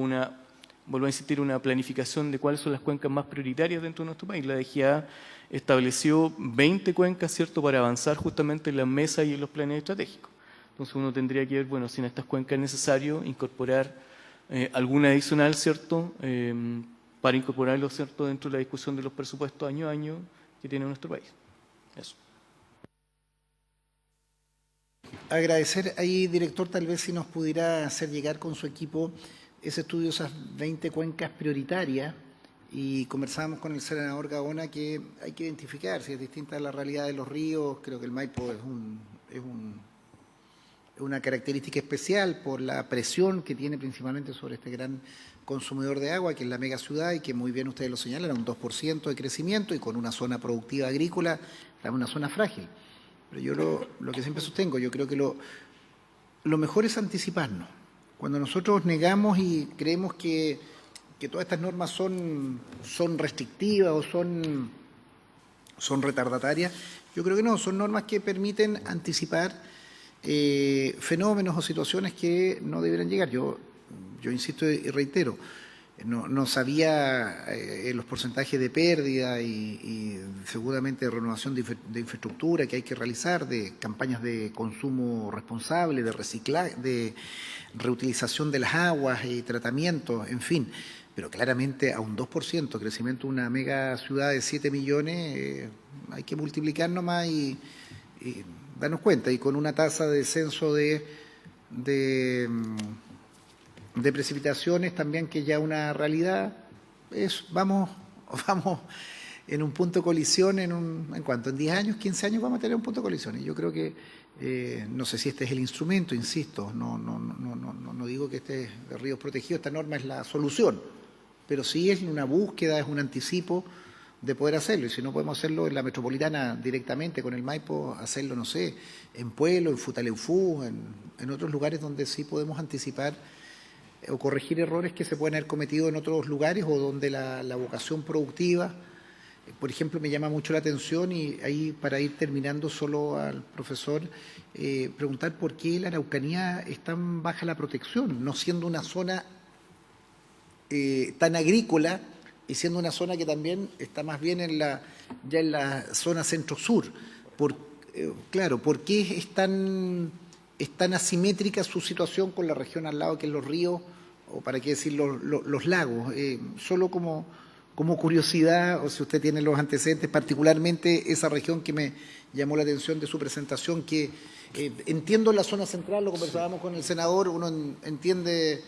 vuelvo a insistir, una planificación de cuáles son las cuencas más prioritarias dentro de nuestro país. La DGA estableció 20 cuencas, ¿cierto?, para avanzar justamente en las mesas y en los planes estratégicos. Entonces uno tendría que ver, bueno, si en estas cuencas es necesario incorporar alguna adicional, ¿cierto?, para incorporarlo, ¿cierto?, dentro de la discusión de los presupuestos año a año que tiene nuestro país. Eso. Agradecer ahí, director, tal vez si nos pudiera hacer llegar con su equipo ese estudio, esas 20 cuencas prioritarias, y conversábamos con el senador Gaona que hay que identificar si es distinta a la realidad de los ríos. Creo que el Maipo es una característica especial por la presión que tiene principalmente sobre este gran consumidor de agua, que es la megaciudad, y que muy bien ustedes lo señalan, un 2% de crecimiento y con una zona productiva agrícola, una zona frágil. Pero yo lo que siempre sostengo, yo creo que lo mejor es anticiparnos. Cuando nosotros negamos y creemos que todas estas normas son restrictivas o son retardatarias, yo creo que no, son normas que permiten anticipar fenómenos o situaciones que no deberían llegar. Yo insisto y reitero, no sabía los porcentajes de pérdida y seguramente de renovación de infraestructura que hay que realizar, de campañas de consumo responsable, de reciclaje, de reutilización de las aguas y tratamiento, en fin. Pero claramente a un 2% crecimiento de una mega ciudad de 7 millones, hay que multiplicar nomás y darnos cuenta, y con una tasa de descenso de precipitaciones también, que ya una realidad, vamos en un punto de colisión ¿en cuánto? ¿En 10 años, 15 años vamos a tener un punto de colisión? Y yo creo que, no sé si este es el instrumento, insisto, no digo que este de ríos protegidos, esta norma es la solución, pero sí es una búsqueda, es un anticipo de poder hacerlo, y si no podemos hacerlo en la metropolitana directamente con el Maipo, hacerlo, no sé, en Pueblo, en Futaleufú, en otros lugares donde sí podemos anticipar o corregir errores que se pueden haber cometido en otros lugares, o donde la vocación productiva, por ejemplo, me llama mucho la atención, y ahí para ir terminando solo al profesor, preguntar por qué la Araucanía es tan baja la protección, no siendo una zona tan agrícola, y siendo una zona que también está más bien ya en la zona centro-sur. Claro, ¿por qué es tan asimétrica su situación con la región al lado, que es los ríos, o para qué decir los lagos? Solo como curiosidad, o si usted tiene los antecedentes, particularmente esa región que me llamó la atención de su presentación, que entiendo la zona central, lo conversábamos con el senador, uno entiende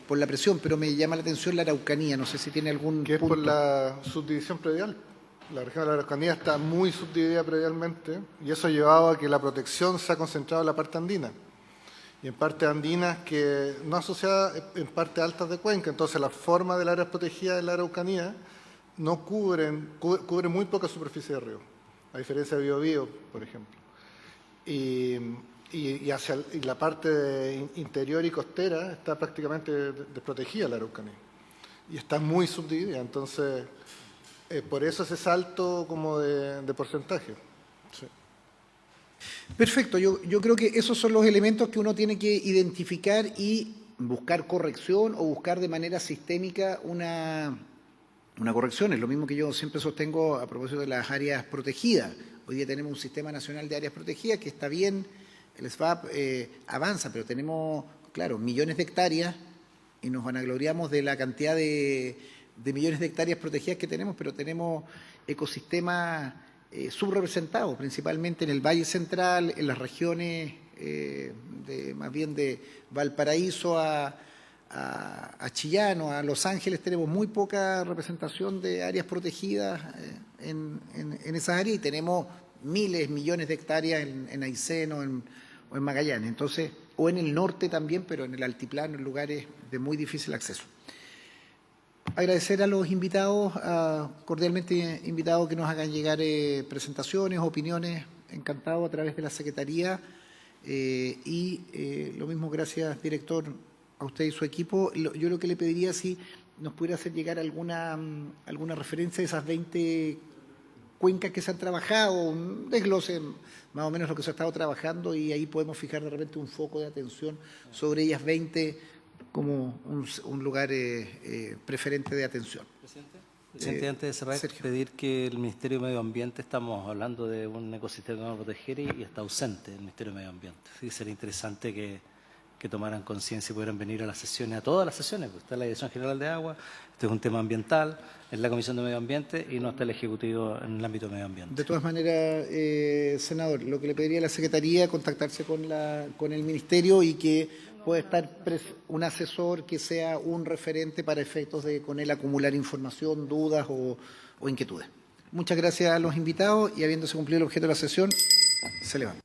por la presión, pero me llama la atención la Araucanía, no sé si tiene algún que punto. Es por la subdivisión predial. La región de la Araucanía está muy subdividida predialmente, y eso ha llevado a que la protección se ha concentrado en la parte andina, y en partes andinas que no asociadas en partes altas de cuenca. Entonces la forma del área protegida de la Araucanía no cubre muy poca superficie de río, a diferencia de Biobío, por ejemplo. Y la parte interior y costera está prácticamente desprotegida la Araucanía, y está muy subdividida. Entonces, por eso ese salto como de porcentaje. Sí. Perfecto, yo creo que esos son los elementos que uno tiene que identificar y buscar corrección, o buscar de manera sistémica una corrección. Es lo mismo que yo siempre sostengo a propósito de las áreas protegidas. Hoy día tenemos un Sistema Nacional de Áreas Protegidas que está bien, el SVAP avanza, pero tenemos, claro, millones de hectáreas, y nos vanagloriamos de la cantidad de millones de hectáreas protegidas que tenemos, pero tenemos ecosistemas subrepresentados, principalmente en el Valle Central, en las regiones más bien de Valparaíso a Chillán, a Los Ángeles. Tenemos muy poca representación de áreas protegidas en esas áreas, y tenemos miles, millones de hectáreas en Aysén o en Magallanes, entonces, o en el norte también, pero en el altiplano, en lugares de muy difícil acceso. Agradecer a los invitados, cordialmente invitados, que nos hagan llegar presentaciones, opiniones, encantado a través de la Secretaría. Lo mismo, gracias, director, a usted y su equipo. Yo lo que le pediría, si nos pudiera hacer llegar alguna referencia de esas 20 cuencas que se han trabajado, un desglose más o menos lo que se ha estado trabajando, y ahí podemos fijar de repente un foco de atención sobre ellas 20 como un lugar preferente de atención. Presidente, antes de cerrar, Sergio. pedir que el Ministerio de Medio Ambiente, estamos hablando de un ecosistema a proteger y está ausente el Ministerio de Medio Ambiente. Sí, sería interesante que tomaran conciencia y pudieran venir a las sesiones, a todas las sesiones, porque está la Dirección General de Agua, este es un tema ambiental, es la Comisión de Medio Ambiente y no está el Ejecutivo en el ámbito de medio ambiente. De todas maneras, senador, lo que le pediría a la Secretaría, contactarse con el Ministerio y que pueda estar un asesor que sea un referente para efectos de con él acumular información, dudas o inquietudes. Muchas gracias a los invitados y habiéndose cumplido el objeto de la sesión, se levanta.